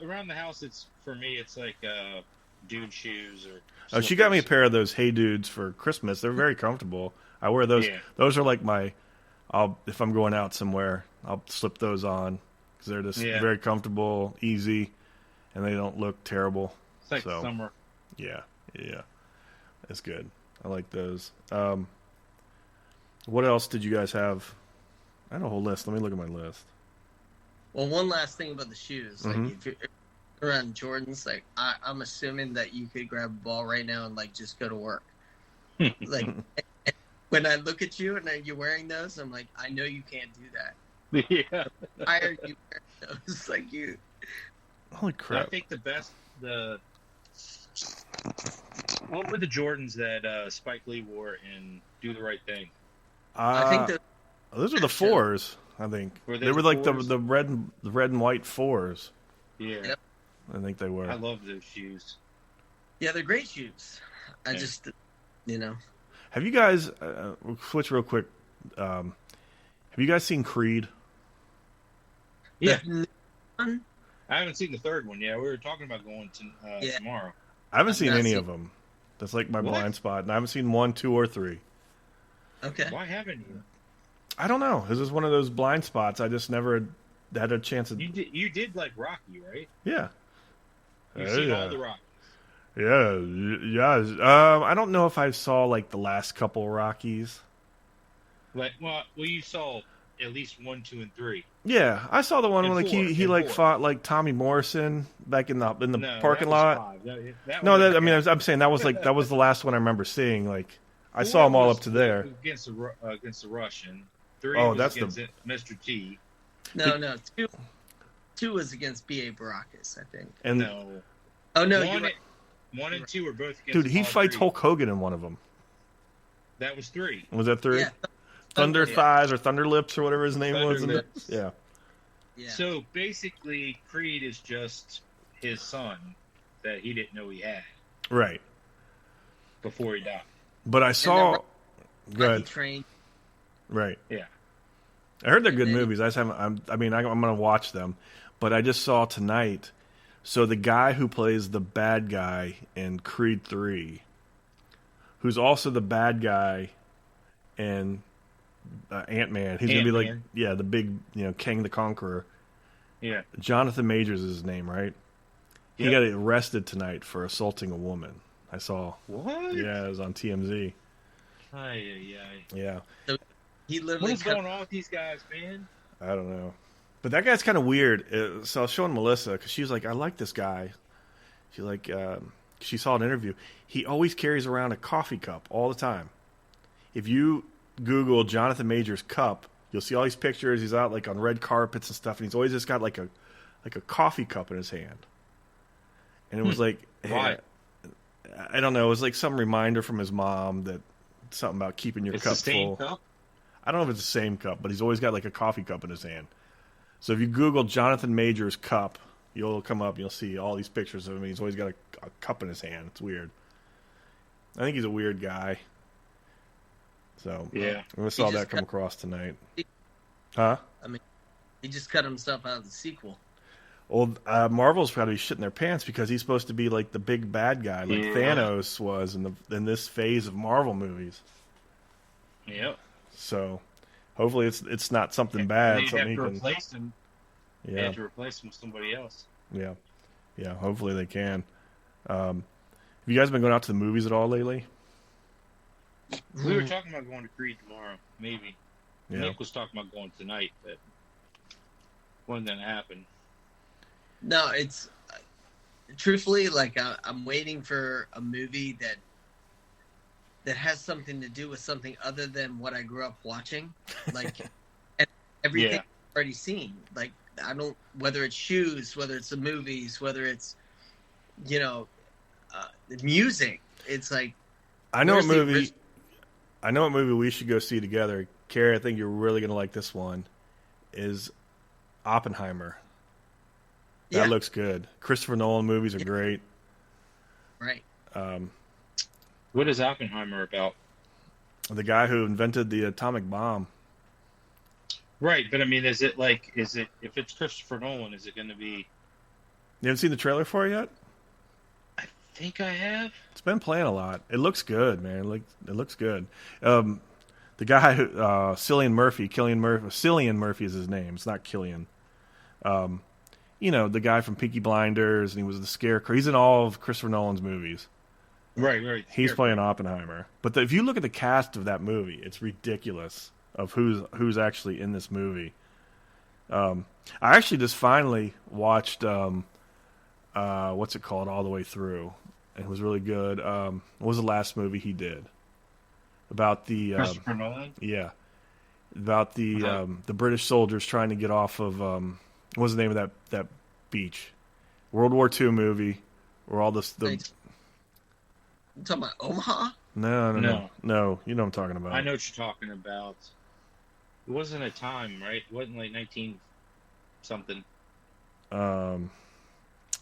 around the house. It's for me. It's like dude shoes or. Oh, she got me a pair of those Hey Dudes for Christmas. They're very comfortable. I wear those. Yeah. Those are like if I'm going out somewhere, I'll slip those on because they're just very comfortable, easy, and they don't look terrible. It's like summer. Yeah, it's good. I like those. What else did you guys have? I had a whole list. Let me look at my list. Well, one last thing about the shoes. Like, if you're around Jordans, like, I'm assuming that you could grab a ball right now and, like, just go to work. Like, when I look at you and you're wearing those, I'm like, I know you can't do that. Yeah. Why are you wearing those? Like, you. Holy crap. I think what were the Jordans that Spike Lee wore in Do the Right Thing? I think those were the fours. I think they were like the red and white fours. Yeah. Yep. I think they were. I love those shoes. Yeah, they're great shoes. I just, Have you guys? We'll switch real quick. Have you guys seen Creed? Yeah. I I haven't seen the third one yet. We were talking about going to tomorrow. I haven't I've seen not any seen- of them. That's like my What? blind spot, and I haven't seen 1, 2, or 3. Okay. Why haven't you? I don't know. This is one of those blind spots. I just never had a chance to. You did like Rocky, right? Yeah. You've Oh, seen yeah. all the Rockies. Yeah. I don't know if I saw like the last couple Rockies. Like, well, you saw at least 1, 2, and 3. Yeah, I saw the one And when like four, he and like four. fought like Tommy Morrison back in the No, parking that was lot. 5. That No, was- I mean I'm saying that was the last one I remember seeing. Like I 4 saw them all was up to there. against the Russian. 3 Oh, was that's against Mr. T. No. Two was against B.A. Baracus, I think. And No, Oh, no. one, You're right. 1 and 2 were both against. dude, he Apollo fights Creed. Hulk Hogan in one of them. That was 3. Was that 3? Yeah. Thunder Yeah. Thighs or Thunder Lips or whatever his name Thunder was. Lips. Yeah. Yeah. So basically, Creed is just his son that he didn't know he had Right. before he died. But I saw. Rocky Go ahead. Train. Right. Yeah. I heard they're good And then- movies. I just haven't. I'm going to watch them, but I just saw tonight. So the guy who plays the bad guy in Creed 3, who's also the bad guy in Ant-Man, he's going to be like, Ant-Man. yeah, the big, Kang the Conqueror. Yeah. Jonathan Majors is his name, right? He Yep. got arrested tonight for assaulting a woman. I saw. What? Yeah, it was on TMZ. Ay. Yeah. He What literally is going on with these guys, man? I don't know. But that guy's kind of weird. So I was showing Melissa because she was like, I like this guy. She saw an interview. He always carries around a coffee cup all the time. If you Google Jonathan Majors cup, you'll see all these pictures. He's out like on red carpets and stuff, and he's always just got like a coffee cup in his hand. And it was like, Why? I don't know. It was like some reminder from his mom that something about keeping your It's cup the same full. cup? I don't know if it's the same cup, but he's always got like a coffee cup in his hand. So if you Google Jonathan Majors cup, you'll come up and you'll see all these pictures of him. He's always got a cup in his hand. It's weird. I think he's a weird guy. So Yeah. I saw just that come across tonight. Huh? He just cut himself out of the sequel. Well, Marvel's probably shitting their pants because he's supposed to be like the big bad guy, like Yeah. Thanos was in this phase of Marvel movies. Yep. So hopefully it's not something bad. They have Something he to can. replace him. They Yeah. have to replace him with somebody else. Yeah. Hopefully they can. Have you guys been going out to the movies at all lately? We were talking about going to Creed tomorrow, maybe. Yeah. Nick was talking about going tonight, but wasn't going to happen. No, it's truthfully like I'm waiting for a movie that has something to do with something other than what I grew up watching, like and everything Yeah. I've already seen. Like I don't, whether it's shoes, whether it's the movies, whether it's the music. It's like I know what where's the movie. orig- I know what movie we should go see together. Carrie, I think you're really going to like this one. Is Oppenheimer. That Yeah. looks good. Christopher Nolan movies are great. right. What is Oppenheimer about? The guy who invented the atomic bomb. Right, but I mean, is it if it's Christopher Nolan, is it going to be? You haven't seen the trailer for it yet? I think I have. It's been playing a lot. It looks good, man. It looks good. The guy who Cillian Murphy is his name. It's not Killian. The guy from Peaky Blinders, and he was the Scarecrow. He's in all of Christopher Nolan's movies. Right. He's playing Oppenheimer. But if you look at the cast of that movie, it's ridiculous of who's actually in this movie. I actually just finally watched what's it called all the way through. It was really good. What was the last movie he did? About the Christopher Nolan. yeah, about the British soldiers trying to get off of what was the name of that beach? World War II movie where all this the Like, you talking about Omaha? no. No. You know what I'm talking about. I know what you're talking about. It wasn't a time, right? It wasn't like 19 something.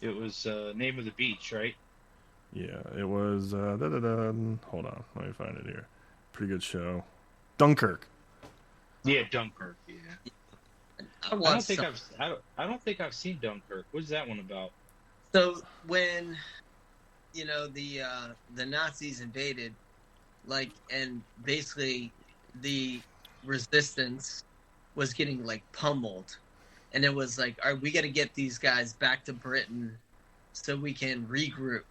It was Name of the Beach, right? Yeah, it was. Hold on, let me find it here. Pretty good show. Dunkirk. Yeah, Dunkirk. Yeah. I watched some. I don't think I've seen Dunkirk. What's that one about? So when the Nazis invaded, like, and basically the resistance was getting like pummeled, and it was like, all right, we got to get these guys back to Britain so we can regroup.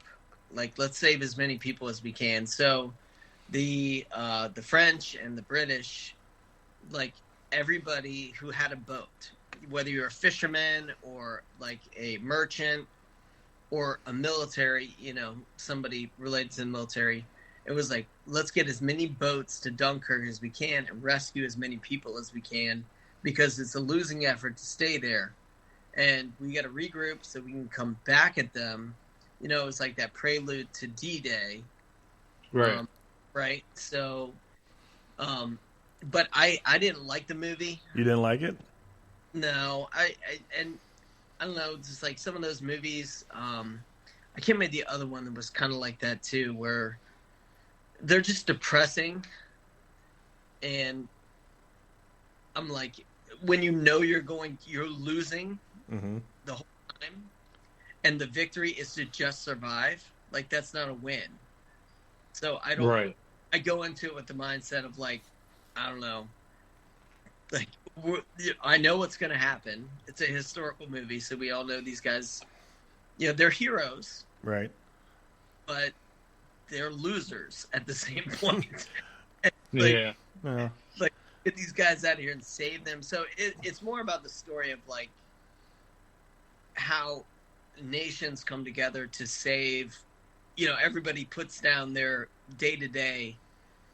Like, let's save as many people as we can. So the French and the British, like, everybody who had a boat, whether you're a fisherman or like a merchant or a military, somebody related to the military, it was like, let's get as many boats to Dunkirk as we can and rescue as many people as we can, because it's a losing effort to stay there. And we got to regroup so we can come back at them. It was like that prelude to D-Day. Right. Right. So, but I didn't like the movie. You didn't like it? No, and I don't know, just like some of those movies. I can't remember the other one that was kind of like that too, where they're just depressing. And I'm like, when you're losing the whole time, and the victory is to just survive, like, that's not a win. So I don't. Right. I go into it with the mindset of like, I don't know, like, I know what's going to happen. It's a historical movie, so we all know these guys. They're heroes, right? But they're losers at the same point. Yeah. Like, get these guys out of here and save them. So it's more about the story of like how nations come together to save. Everybody puts down their day-to-day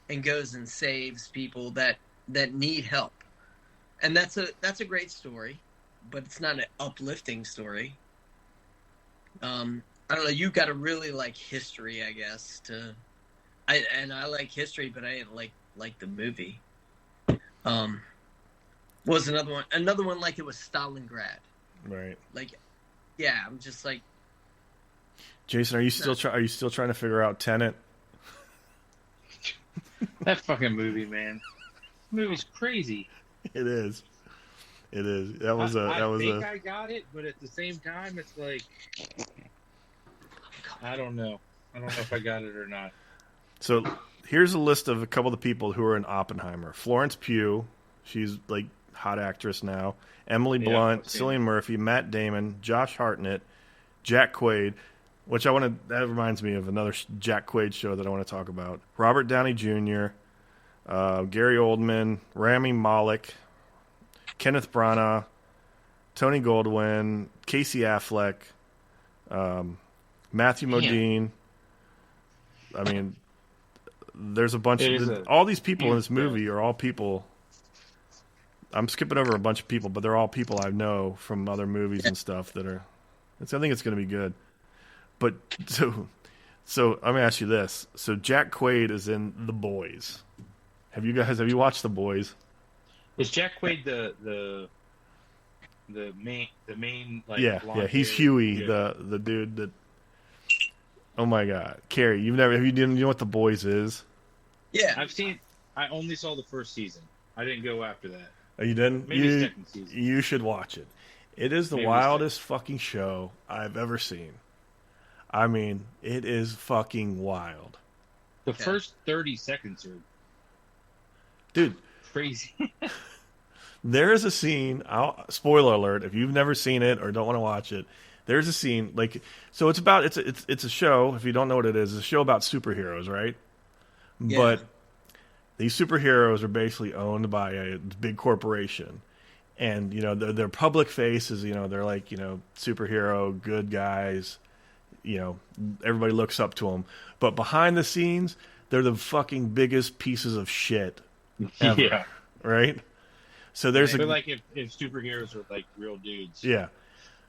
and goes and saves people that need help. And that's a great story, but it's not an uplifting story. I don't know. You got to really like history, I guess. I like history, but I didn't like the movie. What was another one? Another one, like, it was Stalingrad. Right. Like, yeah, I'm just like. Jason, are you still trying to figure out Tenet? That fucking movie, man. The movie's crazy. It is. I got it, but at the same time, it's like, I don't know. I don't know if I got it or not. So here's a list of a couple of the people who are in Oppenheimer. Florence Pugh, she's like hot actress now. Emily Blunt, Cillian Murphy, Matt Damon, Josh Hartnett, Jack Quaid, that reminds me of another Jack Quaid show that I want to talk about. Robert Downey Jr., Gary Oldman, Rami Malek, Kenneth Branagh, Tony Goldwyn, Casey Affleck, Matthew Modine. I mean, there's a bunch of all these people in this movie are all people. I'm skipping over a bunch of people, but they're all people I know from other movies and stuff that are. I think it's going to be good. But so let me ask you this. So Jack Quaid is in The Boys. Have you watched The Boys? Is Jack Quaid the main like? Yeah, he's Huey, the dude that. Oh my God, Carrie, you know what The Boys is? Yeah, I've seen. I only saw the first season. I didn't go after that. Oh, you didn't? Maybe second season. You should watch it. It is the wildest fucking show I've ever seen. I mean, it is fucking wild. The first 30 seconds are, dude, crazy. There is a scene. Spoiler alert! If you've never seen it or don't want to watch it, there's a scene like so. It's a show. If you don't know what it is, it's a show about superheroes, right? Yeah. But these superheroes are basically owned by a big corporation, and their public face is they're like superhero good guys. Everybody looks up to them. But behind the scenes, they're the fucking biggest pieces of shit ever. Yeah. Right? So there's like if superheroes were like real dudes. Yeah.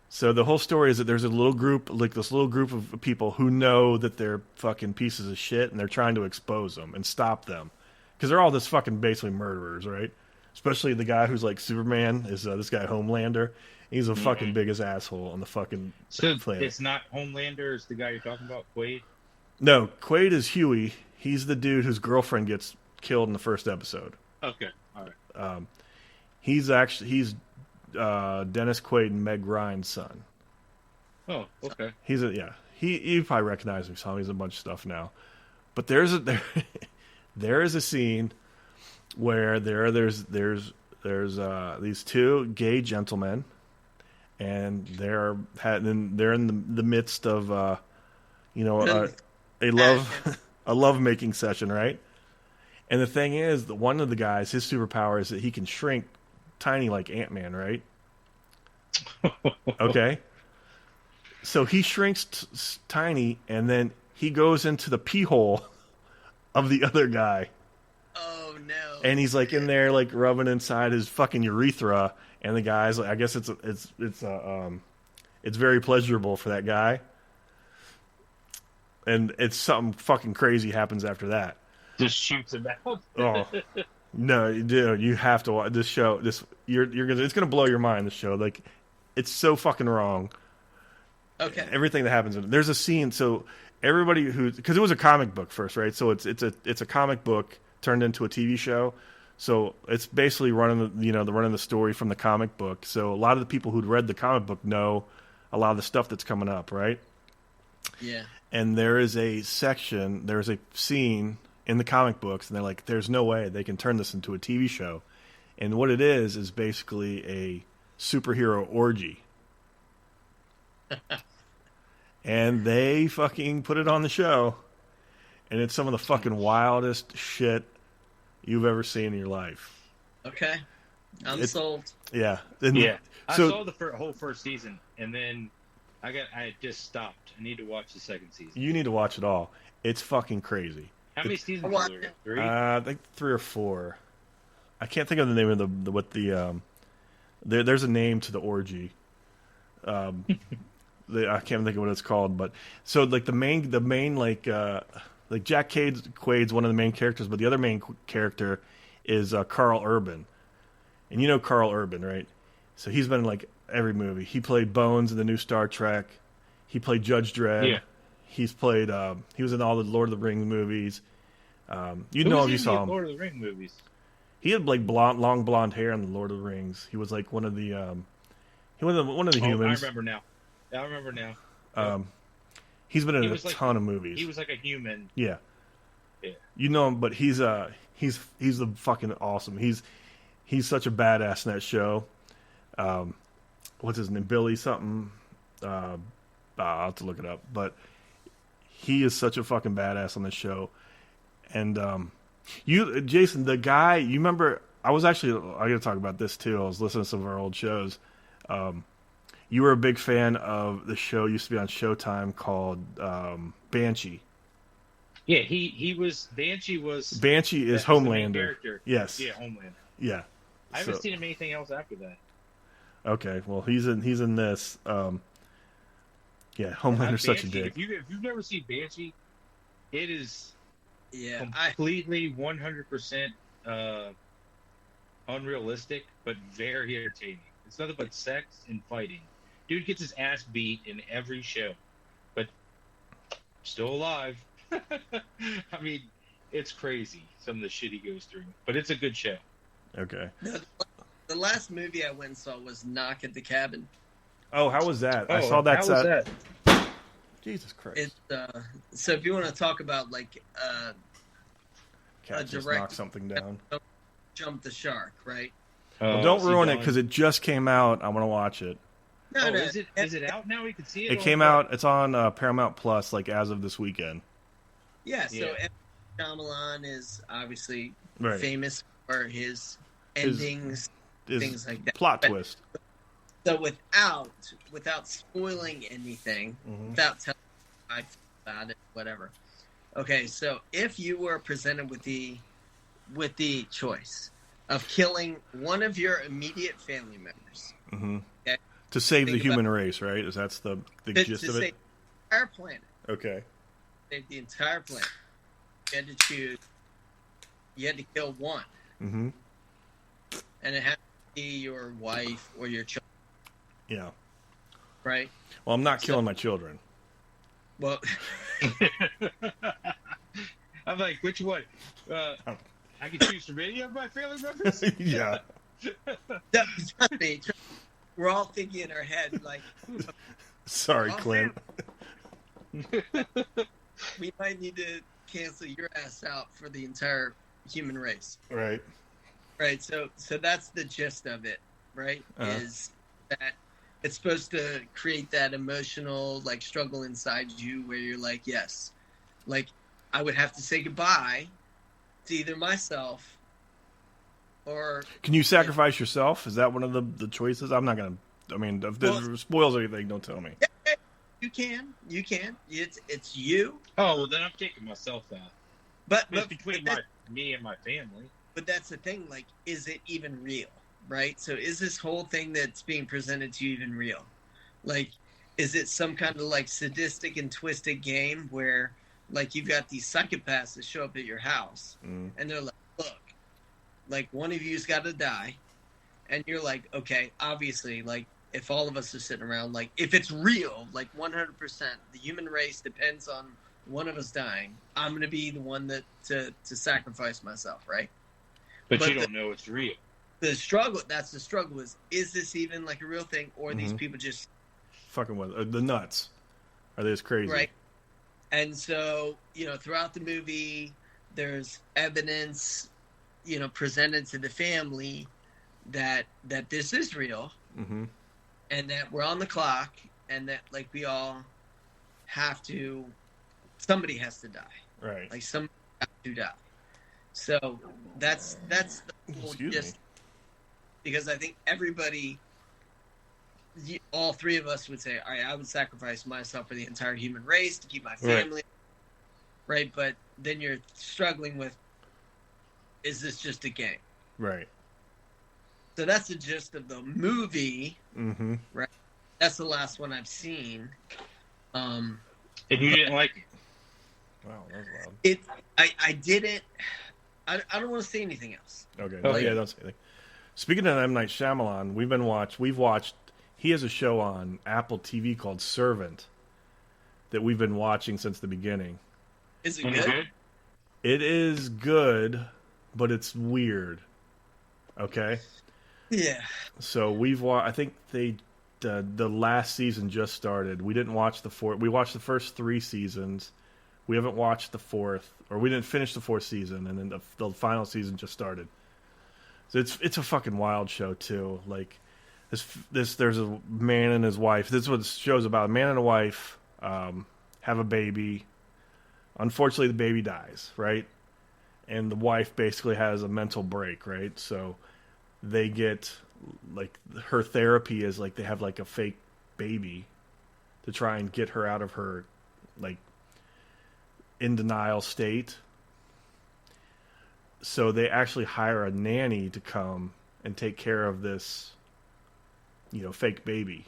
So the whole story is that there's a little group, like this little group of people who know that they're fucking pieces of shit and they're trying to expose them and stop them. Because they're all just fucking basically murderers, right? Especially the guy who's like Superman is this guy Homelander. He's a fucking biggest asshole on the fucking So planet. it's not Homelander. It's the guy you're talking about, Quaid. No, Quaid is Huey. He's the dude whose girlfriend gets killed in the first episode. Okay, all right. He's Dennis Quaid and Meg Ryan's son. Oh, okay. He's a you probably recognize him some. He's a bunch of stuff now. But there is a scene where there's these two gay gentlemen, and they're in the midst of a love making session, right? And the thing is that one of the guys, his superpower is that he can shrink tiny like Ant-Man, right? Okay. So he shrinks tiny, and then he goes into the pee hole of the other guy. Oh no! And he's like in there, like rubbing inside his fucking urethra, and the guy's like, I guess it's very pleasurable for that guy, and it's something fucking crazy happens after that. Just shoots him out. Oh no, dude, you have to watch this show. It's gonna blow your mind. This show, like, it's so fucking wrong. Okay. Everything that happens in it. There's a scene. So everybody because it was a comic book first, right? So it's a comic book turned into a TV show. So it's basically running the story from the comic book. So a lot of the people who'd read the comic book know a lot of the stuff that's coming up, right? Yeah. And there's a scene in the comic books, and they're like, there's no way they can turn this into a TV show. And what it is basically a superhero orgy. And they fucking put it on the show, and it's some of the fucking wildest shit you've ever seen in your life. Okay. I'm sold. Yeah. Yeah. I So, saw the whole first season, and then I just stopped. I need to watch the second season. you need to watch it all. It's fucking crazy. How many seasons are there? 3? I think 3 or 4. I can't think of the name of there's a name to the orgy. I can't think of what it's called, but so like the main like Jack Quaid's one of the main characters, but the other main character is Carl Urban, and you know Carl Urban, right? So he's been in like every movie. He played Bones in the new Star Trek. He played Judge Dredd. Yeah. He's played. He was in all the Lord of the Rings movies. You Who know was if you in saw the him. Lord of the Rings movies. He had like long blonde hair in the Lord of the Rings. He was like one of the humans. I remember now. He's been in He a was like- ton of movies. He was like a human. Yeah. Yeah. You know him, but he's the fucking awesome. He's such a badass in that show. What's his name? Billy something. I'll have to look it up, but he is such a fucking badass on this show. And Jason, the guy, you remember? I gotta talk about this too. I was listening to some of our old shows. You were a big fan of the show used to be on Showtime called Banshee. Yeah, he was Banshee was Banshee is that was the main Homelander. character. Yes. Yeah, Homelander. Yeah. I haven't seen him anything else after that. Okay, well he's in this. Yeah, Homelander's such a dick. If you've never seen Banshee, it is Yeah. completely 100% unrealistic, but very entertaining. It's nothing but sex and fighting. Dude gets his ass beat in every show, but still alive. I mean, it's crazy some of the shit he goes through, but it's a good show. Okay. The last movie I went and saw was Knock at the Cabin. Oh, how was that? I Oh, saw that. how was that? Jesus Christ! It so if you want to talk about like Cat a just direct- knocked something down. Jump the Shark, right? Well, don't is he ruin it gone? because it just came out. I want to watch it. No, no. Is it out now? We can see it. It on came the- out. It's on Paramount Plus, like as of this weekend. Yeah, so Yeah. Shyamalan is obviously Right. famous for his endings, Is things like that. plot But- twist. So without spoiling anything, Mhm. without telling you how I feel about it, whatever. Okay, so if you were presented with the choice of killing one of your immediate family members, Hmm. Okay. To save the Think human race, right? That's the to gist of save it. the entire planet, Okay. save the entire planet, you had to choose. You had to kill one, Hmm. and it had to be your wife or your children. Yeah. right? Well, I'm not killing my children. Well, I'm like, which one? I can choose from any of my family members. Yeah. trust me, we're all thinking in our head like, Sorry, Oh, Clint. we might need to cancel your ass out for the entire human race. Right. Right. So that's the gist of it, right? Is that it's supposed to create that emotional like struggle inside you where you're like, yes, like I would have to say goodbye to either myself or. Can you sacrifice yourself? Is that one of the choices? I'm not gonna. I mean, if this spoils anything, don't tell me. You can. It's you. Oh well, then I'm taking myself out. But it's between me and my family. But that's the thing. Like, is it even real? Right. So, is this whole thing that's being presented to you even real? Like, is it some kind of like sadistic and twisted game where, like, you've got these psychopaths that show up at your house and they're like, "Look, like one of you's got to die," and you're like, "Okay, obviously, like." If all of us are sitting around, like, if it's real, like 100%, the human race depends on one of us dying, I'm going to be the one to sacrifice myself, right? But you don't know it's real. That's the struggle is this even like a real thing, or these people just... Fucking with the nuts. Are they as crazy? Right. And so, throughout the movie, there's evidence, presented to the family that this is real. Mm-hmm. And that we're on the clock, and that like we all have to, somebody has to die, right? Like somebody has to die. So that's the whole gist. Because I think everybody, all three of us would say, all right, I would sacrifice myself for the entire human race to keep my family, right? But then you're struggling with, is this just a game, right? So that's the gist of the movie, right? That's the last one I've seen. And you didn't like it? Wow, that was loud. I didn't. I don't want to say anything else. Okay. Yeah, don't say anything. Speaking of M. Night Shyamalan, we've watched. He has a show on Apple TV called Servant that we've been watching since the beginning. Is it good? It is good, but it's weird. Okay. Yeah. So we've watched. I think the last season just started. We didn't watch the fourth. We watched the first 3 seasons. We haven't watched the fourth, or we didn't finish the 4th season, and then the final season just started. So it's a fucking wild show too. Like there's a man and his wife. This is what the show's about. A man and a wife have a baby. Unfortunately, the baby dies, right? And the wife basically has a mental break, right? So they get, like, her therapy is, like, they have, like, a fake baby to try and get her out of her, like, in denial state. So they actually hire a nanny to come and take care of this, fake baby.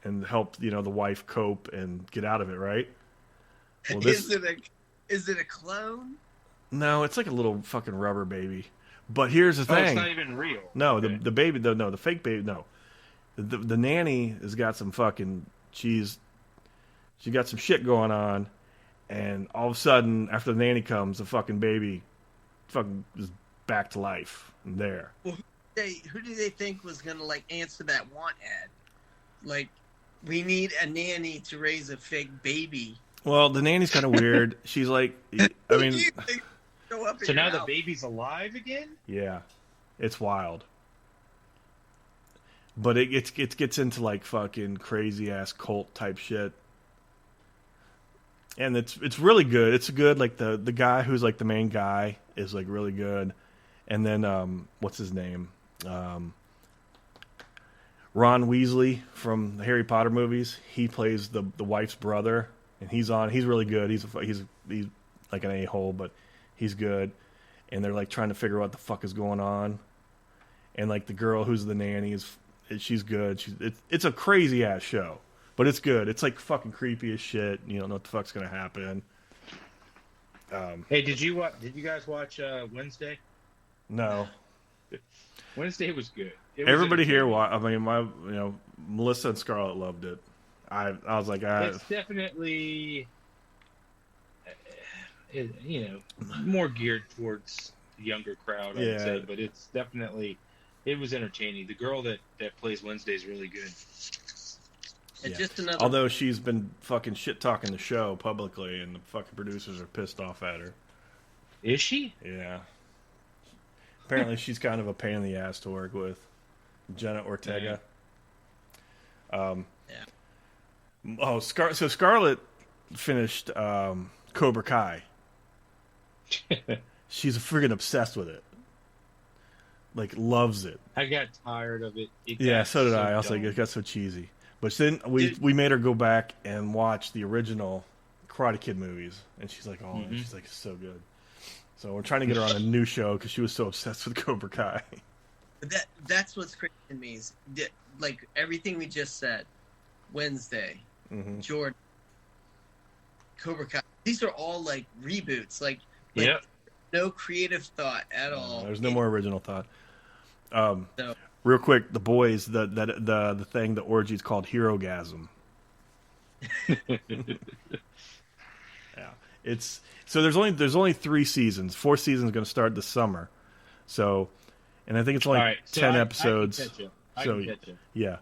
And help, the wife cope and get out of it, right? Well, Is it a clone? No, it's like a little fucking rubber baby. But here's the thing. It's not even real. No, okay. the baby, the fake baby, no. The nanny has got some fucking, she got some shit going on, and all of a sudden, after the nanny comes, the fucking baby fucking is back to life and there. Well, who do they think was going to, like, answer that want ad? Like, we need a nanny to raise a fake baby. Well, the nanny's kind of weird. She's like, I mean... So now the baby's alive again? Yeah. It's wild. But it gets into, like, fucking crazy-ass cult type shit. And it's really good. It's good. Like, the guy who's, like, the main guy is, like, really good. And then, what's his name? Ron Weasley from the Harry Potter movies. He plays the wife's brother. And he's really good. He's like an a-hole, but he's good. And they're, like, trying to figure out what the fuck is going on. And, like, the girl who's the nanny she's good. It's a crazy ass show, but it's good. It's, like, fucking creepy as shit. You don't know what the fuck's gonna happen. Hey, did you guys watch Wednesday? No. Wednesday was good. everybody here, entertaining. I mean, Melissa and Scarlett loved it. I was like, It's definitely, more geared towards the younger crowd, I would say. But it's definitely, it was entertaining. The girl that plays Wednesday is really good. It's just another. Although she's been fucking shit talking the show publicly, and the fucking producers are pissed off at her. Is she? Yeah. Apparently, she's kind of a pain in the ass to work with. Jenna Ortega. Yeah. Oh, so Scarlett finished Cobra Kai. She's friggin' obsessed with it. Like, loves it. I got tired of it. Yeah, so did I. I was like, it got so cheesy. But then we made her go back and watch the original Karate Kid movies, and she's like, oh, she's like, it's so good. So we're trying to get her on a new show because she was so obsessed with Cobra Kai. That's what's crazy to me is like everything we just said. Wednesday, Jordan, Cobra Kai. These are all like reboots. Like no creative thought at all. There's no more original thought. So, real quick, the boys, the thing, the orgy is called Herogasm. Yeah, it's so there's only 3 seasons. 4th season is going to start this summer. So, and I think it's only 10 episodes. I can catch you. Yeah.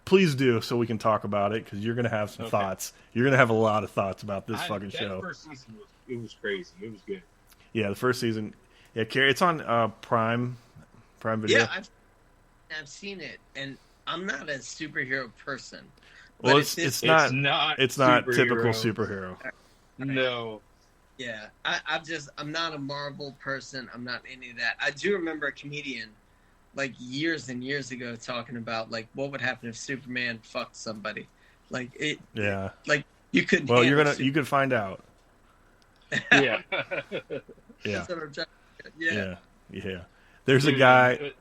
Please do, so we can talk about it, because you're going to have some thoughts. You're going to have a lot of thoughts about this fucking show. That first season was crazy. It was good. Yeah, the first season. Yeah, Carrie, it's on Prime Video. Yeah, I've seen it, and I'm not a superhero person. Well, it's not typical superhero. No. Yeah, I'm not a Marvel person. I'm not any of that. I do remember a comedian, like years and years ago, talking about like what would happen if Superman fucked somebody. Like it. Yeah. Like you couldn't. Well, you could find out. Yeah. Yeah. Yeah. Yeah. There's a guy.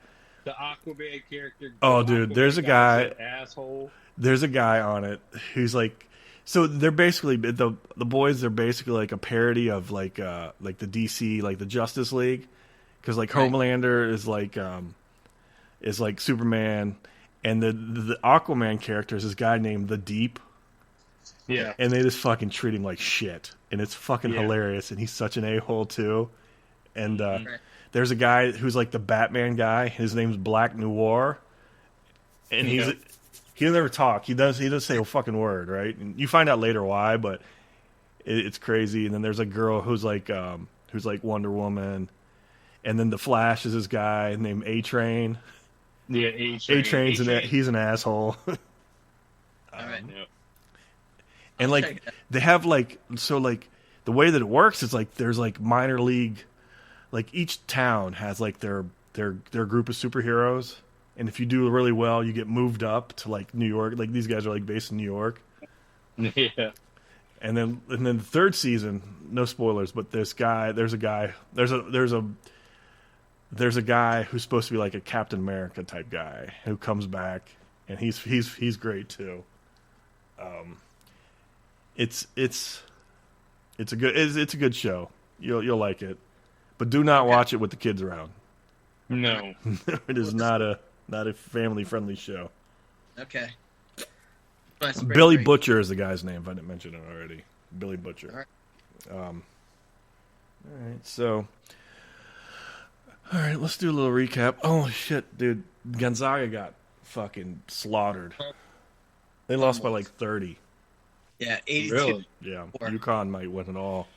The Aquaman character. Oh, dude, there's a guy. Asshole. There's a guy on it who's like. So they're basically the boys. They're basically like a parody of like the DC, like the Justice League, because like Homelander is like Superman, and the Aquaman character is this guy named the Deep. Yeah. And they just fucking treat him like shit, and it's fucking hilarious. And he's such an a-hole too. And there's a guy who's like the Batman guy. His name's Black Noir, and he'll never talk. He doesn't say a fucking word, right? And you find out later why, but it's crazy. And then there's a girl who's like Wonder Woman, and then the Flash is this guy named A-Train. Yeah, A-Train's he's an asshole. All right. And like they have like the way that it works is like there's like minor league, like each town has like their group of superheroes. And if you do really well, you get moved up to like New York. Like these guys are like based in New York. Yeah. And then the 3rd season, no spoilers, but there's a guy who's supposed to be like a Captain America type guy who comes back, and he's great too. It's a good show. You'll like it, but do not watch it with the kids around. No. It is not a family friendly show. Okay. Billy Butcher is the guy's name, if I didn't mention it already. Billy Butcher. All right. So, all right, let's do a little recap. Oh shit, dude, Gonzaga got fucking slaughtered. They lost by like 30. Yeah, 82. Really? Yeah, UConn might win it all.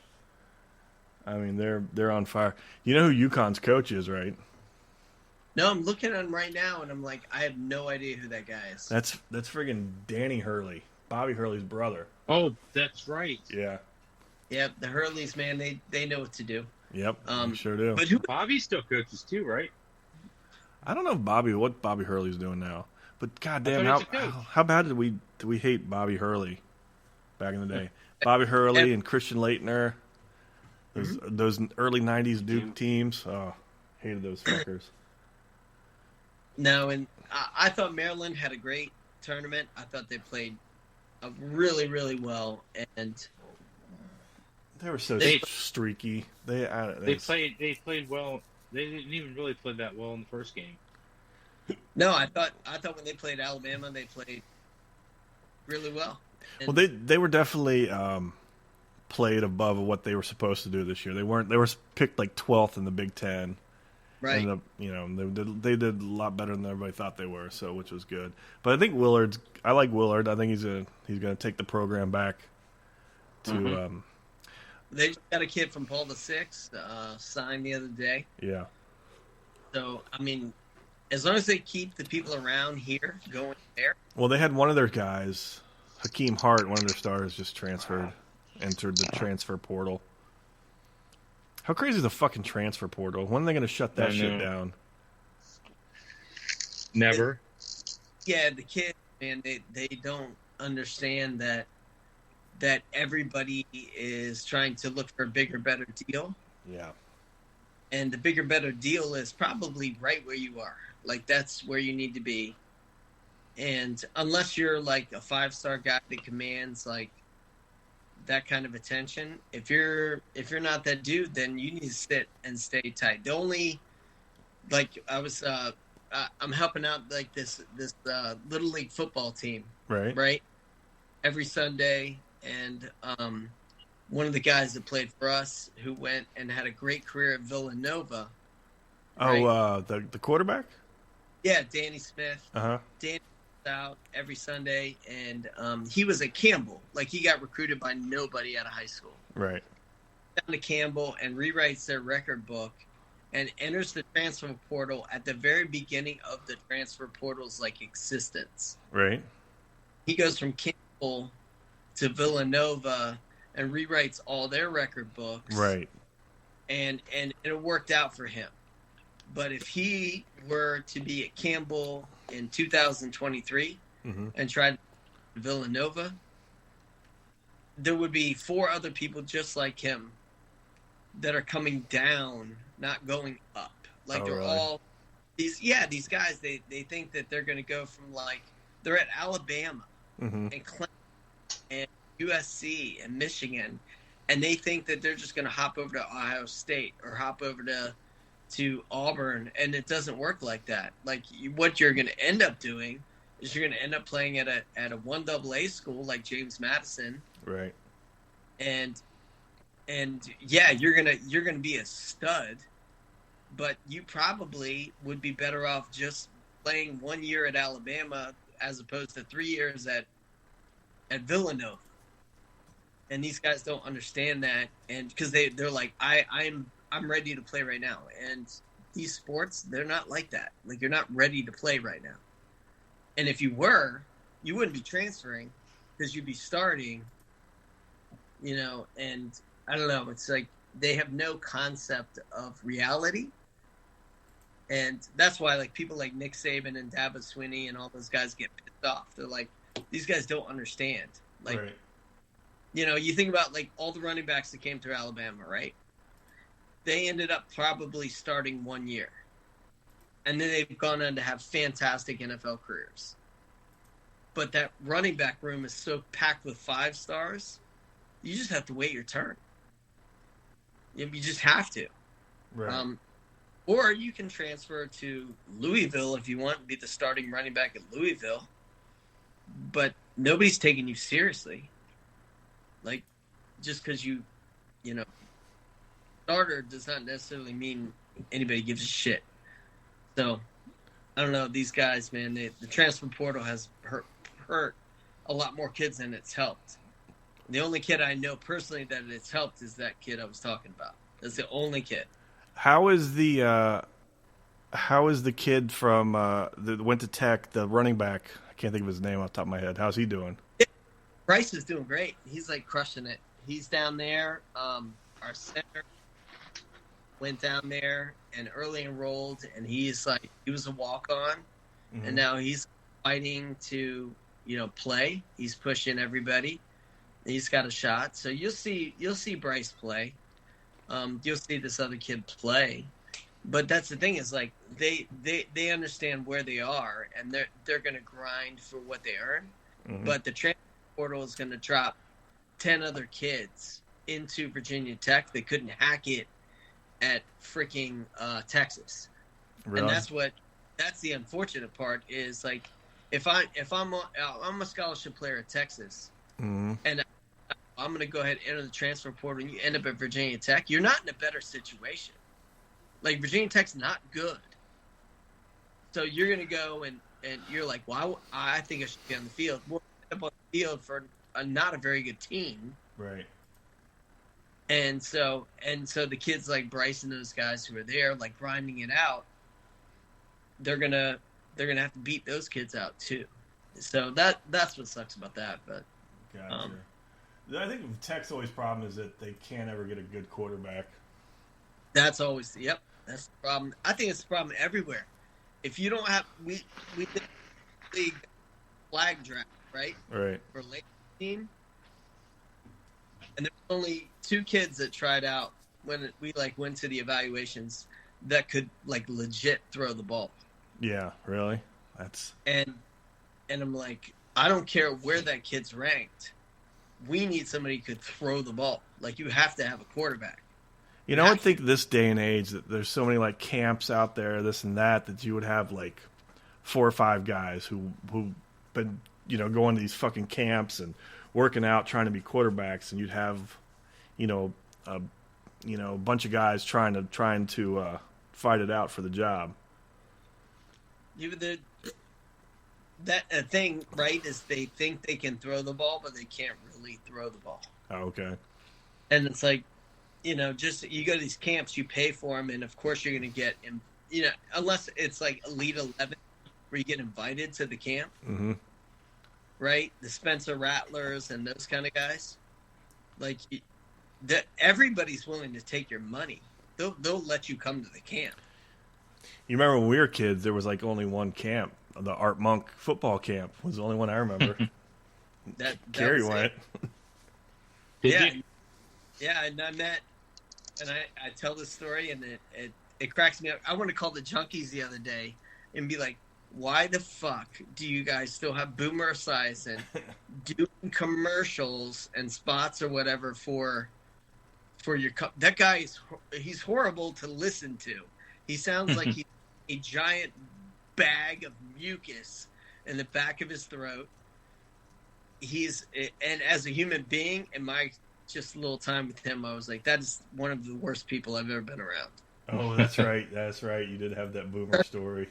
I mean, they're on fire. You know who UConn's coach is, right? No, I'm looking at him right now, and I'm like, I have no idea who that guy is. That's friggin' Danny Hurley, Bobby Hurley's brother. Oh, that's right. Yeah. Yep, the Hurleys, man, they know what to do. Yep, sure do. But Bobby still coaches too, right? I don't know what Bobby Hurley's doing now, but goddamn, how bad did we hate Bobby Hurley back in the day? Bobby Hurley and Christian Laettner, those early '90s Duke teams. Oh, hated those fuckers. No, and I thought Maryland had a great tournament. I thought they played really, really well, and they were so streaky. They played well. They didn't even really play that well in the first game. No, I thought when they played Alabama, they played really well. Well, they were definitely played above what they were supposed to do this year. They weren't. They were picked like 12th in the Big Ten. Right. And they did a lot better than everybody thought they were, so which was good. But I think Willard's. I like Willard. I think he's gonna take the program back to. They just got a kid from Paul VI signed the other day. Yeah. So I mean, as long as they keep the people around here going there. Well, they had one of their guys, Hakeem Hart, one of their stars, just entered the transfer portal. How crazy is the fucking transfer portal? When are they going to shut that shit down? Never. Yeah, the kids, man, they don't understand that everybody is trying to look for a bigger, better deal. Yeah. And the bigger, better deal is probably right where you are. Like, that's where you need to be. And unless you're like a 5-star guy that commands like that kind of attention, if you're not that dude, then you need to sit and stay tight. The only, like, I'm helping out like this little league football team, right, every Sunday, and one of the guys that played for us who went and had a great career at Villanova. Right? Oh, the quarterback? Yeah, Danny Smith. Danny out every Sunday, and he was at Campbell. Like, he got recruited by nobody out of high school. Right. Down to Campbell and rewrites their record book and enters the transfer portal at the very beginning of the transfer portal's like existence. Right. He goes from Campbell to Villanova and rewrites all their record books. Right. And it worked out for him. But if he were to be at Campbell in 2023 and tried Villanova, there would be 4 other people just like him that are coming down, not going up. Like, they're really? All these guys, they think that they're going to go from, like, they're at Alabama and Clemson and USC and Michigan, and they think that they're just going to hop over to Ohio State or hop over to Auburn, and it doesn't work like that. Like, what you're going to end up doing is you're going to end up playing at a 1AA school like James Madison, right? And yeah, you're gonna be a stud, but you probably would be better off just playing 1 year at Alabama as opposed to 3 years at Villanova. And these guys don't understand that, and because they're like, I'm ready to play right now. And these sports, they're not like that. Like, you're not ready to play right now. And if you were, you wouldn't be transferring because you'd be starting, and I don't know. It's like they have no concept of reality. And that's why, like, people like Nick Saban and Dabo Swinney and all those guys get pissed off. They're like, these guys don't understand. Like, right. You think about, like, all the running backs that came through Alabama, right? They ended up probably starting 1 year. And then they've gone on to have fantastic NFL careers. But that running back room is so packed with 5 stars, you just have to wait your turn. You just have to. Right. Or you can transfer to Louisville if you want to be the starting running back at Louisville. But nobody's taking you seriously. Like, just because you starter does not necessarily mean anybody gives a shit. So, I don't know. These guys, man, the transfer portal has hurt a lot more kids than it's helped. The only kid I know personally that it's helped is that kid I was talking about. That's the only kid. How is the kid from that went to Tech, the running back? I can't think of his name off the top of my head. How's he doing? Bryce is doing great. He's like crushing it. He's down there. Our center went down there and early enrolled, and he was a walk-on, and now he's fighting to play. He's pushing everybody. He's got a shot. So you'll see Bryce play. You'll see this other kid play. But that's the thing is, like, they understand where they are, and they're going to grind for what they earn. But the transfer portal is going to drop 10 other kids into Virginia Tech that couldn't hack it at freaking Texas. Really? And that's the unfortunate part is like I'm a scholarship player at Texas, Mm-hmm. and I'm going to go ahead and enter the transfer portal, and you end up at Virginia Tech. You're not in a better situation. Like Virginia Tech's not good, so you're going to go and you're like, well, I think I should be on the field. Well, end up on the field for not a very good team, Right. and so the kids like Bryce and those guys who are there, like grinding it out, they're gonna have to beat those kids out too. So that's what sucks about that. But Gotcha. I think Tech's always problem is that they can't ever get a good quarterback. that's always that's the problem. I think it's the problem everywhere. If you don't have we did league flag draft, right? Right. For late team, and there were only 2 kids that tried out when we like went to the evaluations that could like legit throw the ball. Yeah, really? That's And I'm like, I don't care where that kid's ranked. We need somebody who could throw the ball. Like you have to have a quarterback. You know, I think this day and age that there's so many like camps out there, this and that you would have like 4 or 5 guys who been going to these fucking camps and working out trying to be quarterbacks, and you'd have a bunch of guys trying to fight it out for the job. That thing, right, is they think they can throw the ball, but they can't really throw the ball. Oh, okay. And it's like, just you go to these camps, you pay for them, and of course you're going to get, unless it's like Elite 11 where you get invited to the camp, Mm-hmm. right? The Spencer Rattlers and those kind of guys. Like, everybody's willing to take your money. They'll let you come to the camp. You remember when we were kids, there was like only one camp. The Art Monk football camp was the only one I remember. that Gary was went. Yeah, and I met, and I tell this story, and it cracks me up. I want to call the Junkies the other day and be like, why the fuck do you guys still have Boomer Esiason doing commercials and spots or whatever for your cup? That guy he's horrible to listen to. He sounds like he's a giant bag of mucus in the back of his throat. And as a human being, in my just a little time with him, I was like, that is one of the worst people I've ever been around. Oh, that's right. That's right. You did have that Boomer story.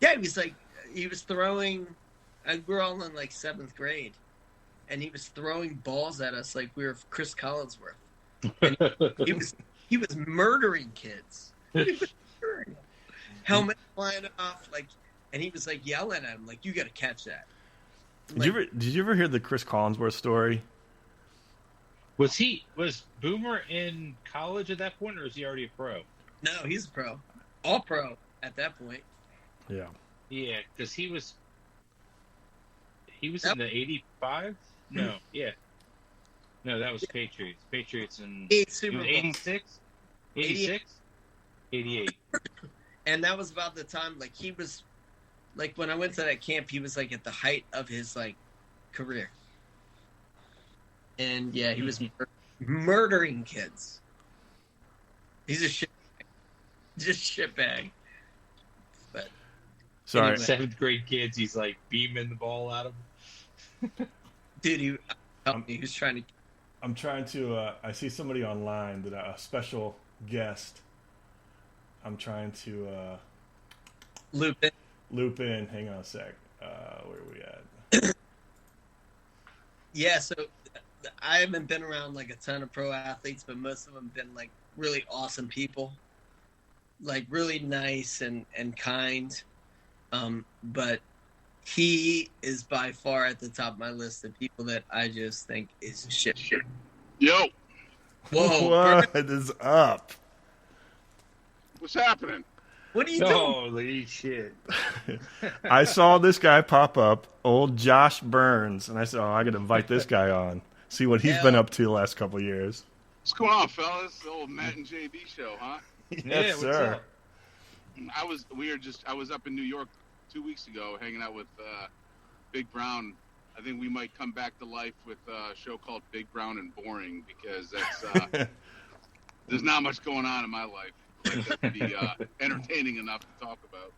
Yeah, he was throwing. We were all in like 7th grade, and he was throwing balls at us like we were Chris Collinsworth. And he was murdering kids. He was murdering them. Helmet flying off, and he was like yelling at him, like, "You got to catch that." Did you ever hear the Chris Collinsworth story? Was Boomer in college at that point, or was he already a pro? No, he's a pro, all pro at that point. Yeah. Yeah, because he was in the 85. No, yeah, no, that was Patriots. Patriots in 86, 86, 88. And that was about the time, like, he was, like, when I went to that camp, he was, like, at the height of his, like, career. And, yeah, he was murdering kids. He's a shitbag. But, sorry. anyway. 7th grade kids, he's, like, beaming the ball at him. Dude, he was trying to... I'm trying to, I see somebody online that a special guest. I'm trying to loop in. Hang on a sec. Where are we at? Yeah, so I haven't been around like a ton of pro athletes, but most of them have been like really awesome people, like really nice and kind. But he is by far at the top of my list of people that I just think is shit. Yo, Whoa, What is up? what's happening? what are you doing? Holy shit! I saw this guy pop up, old Josh Burns, and I said, "Oh, I got to invite this guy on, see what he's been up to the last couple of years." What's going on, fellas? The old Matt and JB show, huh? Yes, what's sir. up? I was up in New York 2 weeks ago, hanging out with Big Brown. I think we might come back to life with a show called Big Brown and Boring, because that's there's not much going on in my life like that to be entertaining enough to talk about.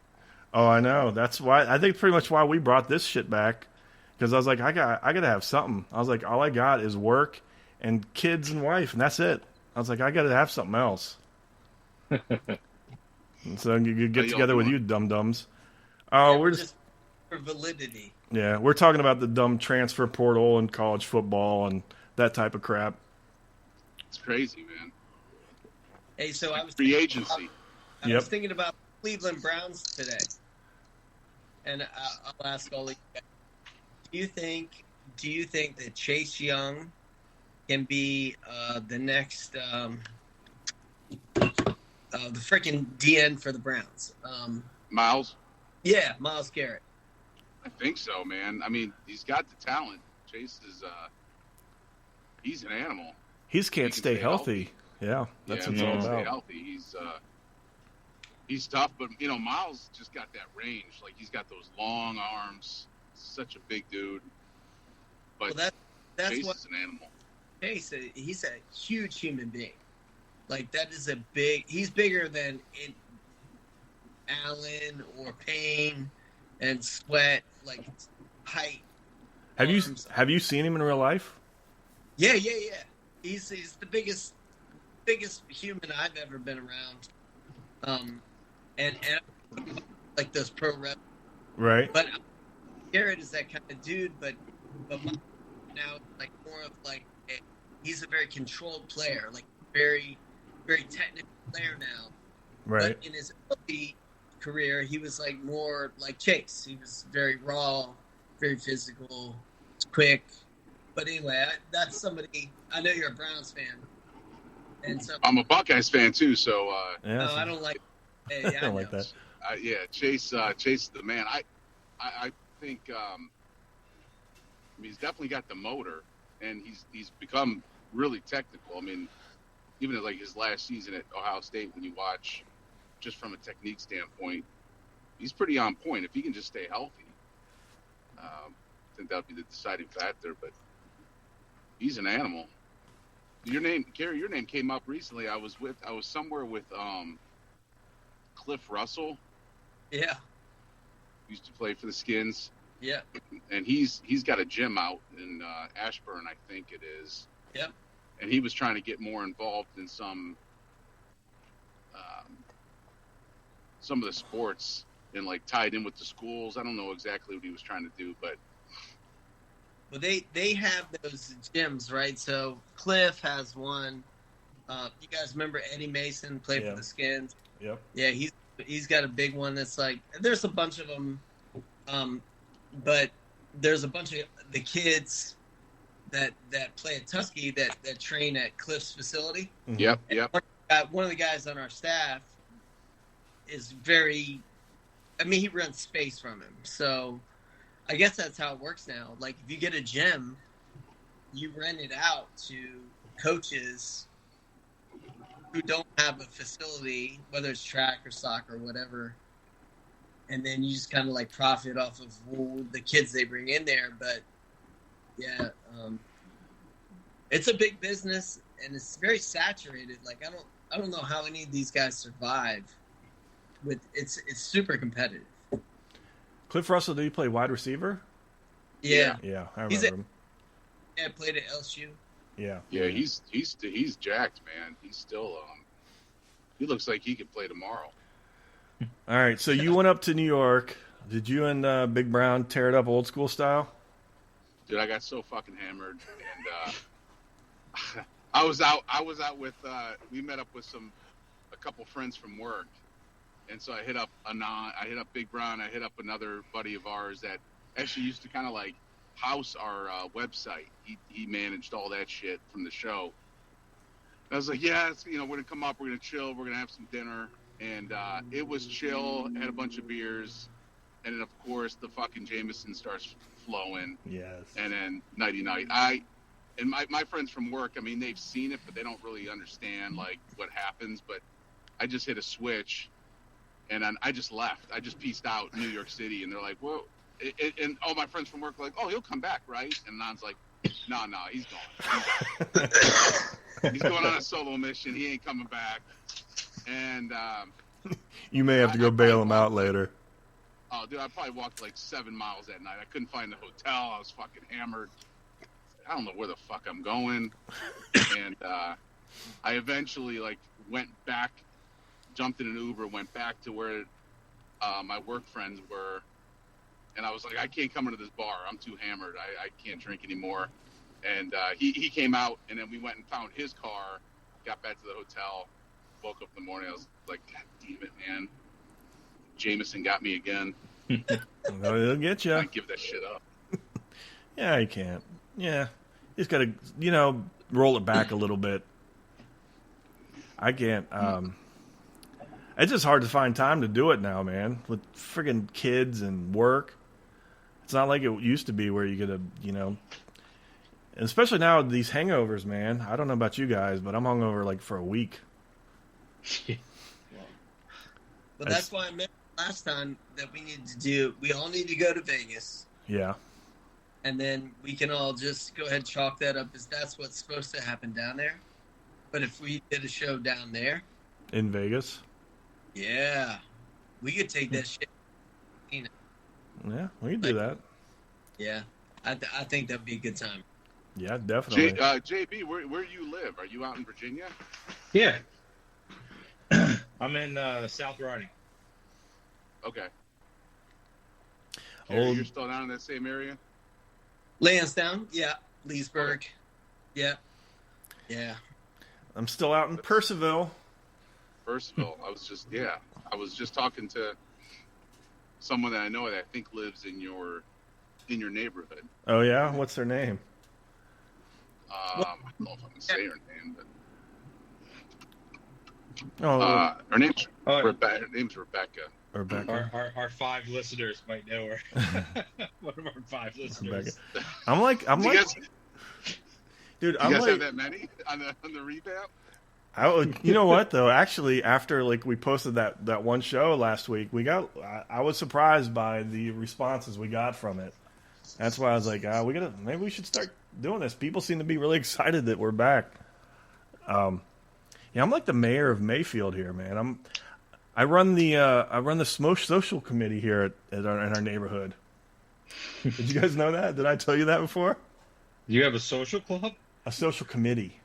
Oh, I know. That's why I think pretty much why we brought this shit back, because I was like, I gotta have something. I was like, all I got is work and kids and wife, and that's it. I was like, I gotta have something else. And so you get together with you dum dums. Oh, we're just for validity. Yeah, we're talking about the dumb transfer portal and college football and that type of crap. It's crazy, man. Hey, so I was free agency. I was thinking about Cleveland Browns today, and I'll ask all of you guys, do you think that Chase Young can be the next the freaking DN for the Browns? Miles? Yeah, Myles Garrett. I think so, man. I mean, he's got the talent. Chase is he's an animal. He can't stay healthy. Yeah, that's what it's all about. Stay healthy. He's tough, but Miles just got that range. Like, he's got those long arms. Such a big dude. But that's Chase is an animal. Chase, he's a huge human being. Like, that is he's bigger than Allen or Payne and Sweat, like height. Have you seen him in real life? Yeah. He's the biggest human I've ever been around. And like those pro rep. Right. But Garrett is that kind of dude, but now like more of like he's a very controlled player, like very, very technical player now. Right. But in his early career, he was like more like Chase. He was very raw, very physical, quick. But anyway, that's somebody. I know you're a Browns fan, and so I'm a Buckeyes fan too. So no, I don't like. Hey, I don't like that. Yeah, Chase is the man. I think he's definitely got the motor, and he's become really technical. I mean, even at like his last season at Ohio State, when you watch just from a technique standpoint, he's pretty on point. If he can just stay healthy, I think that would be the deciding factor. But he's an animal. Gary, your name came up recently. I was somewhere with Cliff Russell. Yeah. Used to play for the Skins. Yeah. And he's got a gym out in Ashburn, I think it is. Yep. And he was trying to get more involved in some of the sports and like tied in with the schools. I don't know exactly what he was trying to do, but well, they have those gyms, right? So Cliff has one. You guys remember Eddie Mason played for the Skins? Yep. Yeah, he's got a big one that's like there's a bunch of them, but there's a bunch of the kids that play at Tuskegee that train at Cliff's facility. Yep. One of the guys on our staff is very. I mean, he runs space from him, so I guess that's how it works now. Like, if you get a gym, you rent it out to coaches who don't have a facility, whether it's track or soccer or whatever, and then you just kind of like profit off of the kids they bring in there. But yeah, it's a big business and it's very saturated. Like, I don't know how any of these guys survive. It's super competitive. Cliff Russell, did he play wide receiver? Yeah, I remember him. Yeah, played at LSU. Yeah, he's jacked, man. He's still he looks like he could play tomorrow. All right, so you went up to New York. Did you and Big Brown tear it up old school style? Dude, I got so fucking hammered, and I was out with we met up with a couple friends from work. And so I hit up Anand, I hit up Big Brown, I hit up another buddy of ours that actually used to kind of like house our website. He managed all that shit from the show. And I was like, yeah, we're gonna come up, we're gonna chill, we're gonna have some dinner, and it was chill. Had a bunch of beers, and then of course the fucking Jameson starts flowing. Yes. And then nighty night. And my friends from work, I mean, they've seen it, but they don't really understand like what happens. But I just hit a switch. And then I just left. I just peaced out in New York City. And they're like, whoa. And all my friends from work were like, oh, he'll come back, right? And Nan's like, no, he's gone. He's going on a solo mission. He ain't coming back. And you may have to go bail him out later. Oh, dude, I probably walked like 7 miles that night. I couldn't find the hotel. I was fucking hammered. I don't know where the fuck I'm going. And I eventually like went back, jumped in an Uber, went back to where my work friends were. And I was like, I can't come into this bar. I'm too hammered. I can't drink anymore. And he came out, and then we went and found his car, got back to the hotel, woke up in the morning. I was like, God damn it, man. Jameson got me again. Well, it'll get you. I give that shit up. Yeah, you can't. Yeah. You just got to, roll it back a little bit. I can't. It's just hard to find time to do it now, man. With friggin' kids and work. It's not like it used to be where you get and especially now with these hangovers, man. I don't know about you guys, but I'm hungover like for a week. But that's why I mentioned last time that we all need to go to Vegas. Yeah. And then we can all just go ahead and chalk that up as that's what's supposed to happen down there. But if we did a show down there. In Vegas? Yeah. We could take that shit. Yeah, we can do that. Yeah. I think that'd be a good time. Yeah, definitely. JB, where do you live? Are you out in Virginia? Yeah. I'm in South Riding. Okay. Old- You're still down in that same area? Lansdowne, yeah. Leesburg, yeah. Yeah. I'm still out in Percival. Percival. I was just talking to someone that I know that I think lives in your neighborhood. Oh, yeah? What's their name? I don't know if I'm gonna say her name, but Oh, her name's Oh, Rebecca. Her name's Rebecca. Rebecca. our 5 listeners might know her. One of our 5 listeners. Rebecca. I'm like, Do you guys, dude, you I'm guys like, have that many on the revamp? you know what though? Actually, after like we posted that one show last week, I was surprised by the responses we got from it. That's why I was like, maybe we should start doing this. People seem to be really excited that we're back. I'm like the mayor of Mayfield here, man. I run the social committee here in our neighborhood. Did you guys know that? Did I tell you that before? You have a social club? A social committee.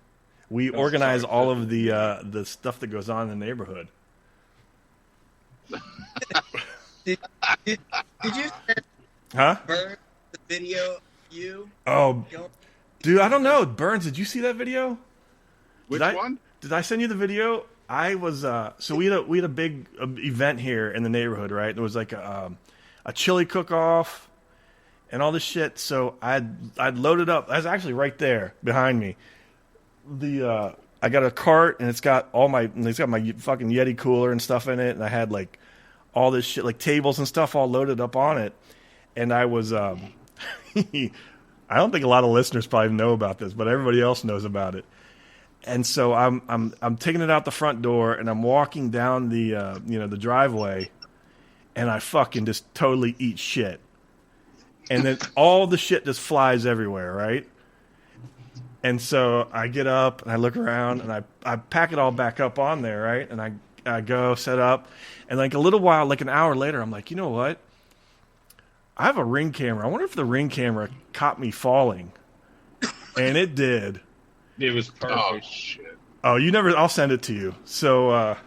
We organize all of the stuff that goes on in the neighborhood. Did you send Huh? Burns the video you? Oh, dude, I don't know. Burns, did you see that video? Which one? Did I send you the video? I was so we had a big event here in the neighborhood, right? There was like a chili cook-off and all this shit. So I'd loaded up. I was actually right there behind me. I got a cart and it's got my fucking Yeti cooler and stuff in it, and I had like all this shit, like tables and stuff, all loaded up on it. And I was I don't think a lot of listeners probably know about this, but everybody else knows about it. And so I'm taking it out the front door and I'm walking down the driveway, and I fucking just totally eat shit. And then all the shit just flies everywhere, right? And so I get up and I look around and I pack it all back up on there, right? And I go set up, and like a little while, like an hour later, I'm like, you know what? I have a Ring camera. I wonder if the Ring camera caught me falling. And it did. It was perfect. Oh shit! Oh, you never? I'll send it to you. So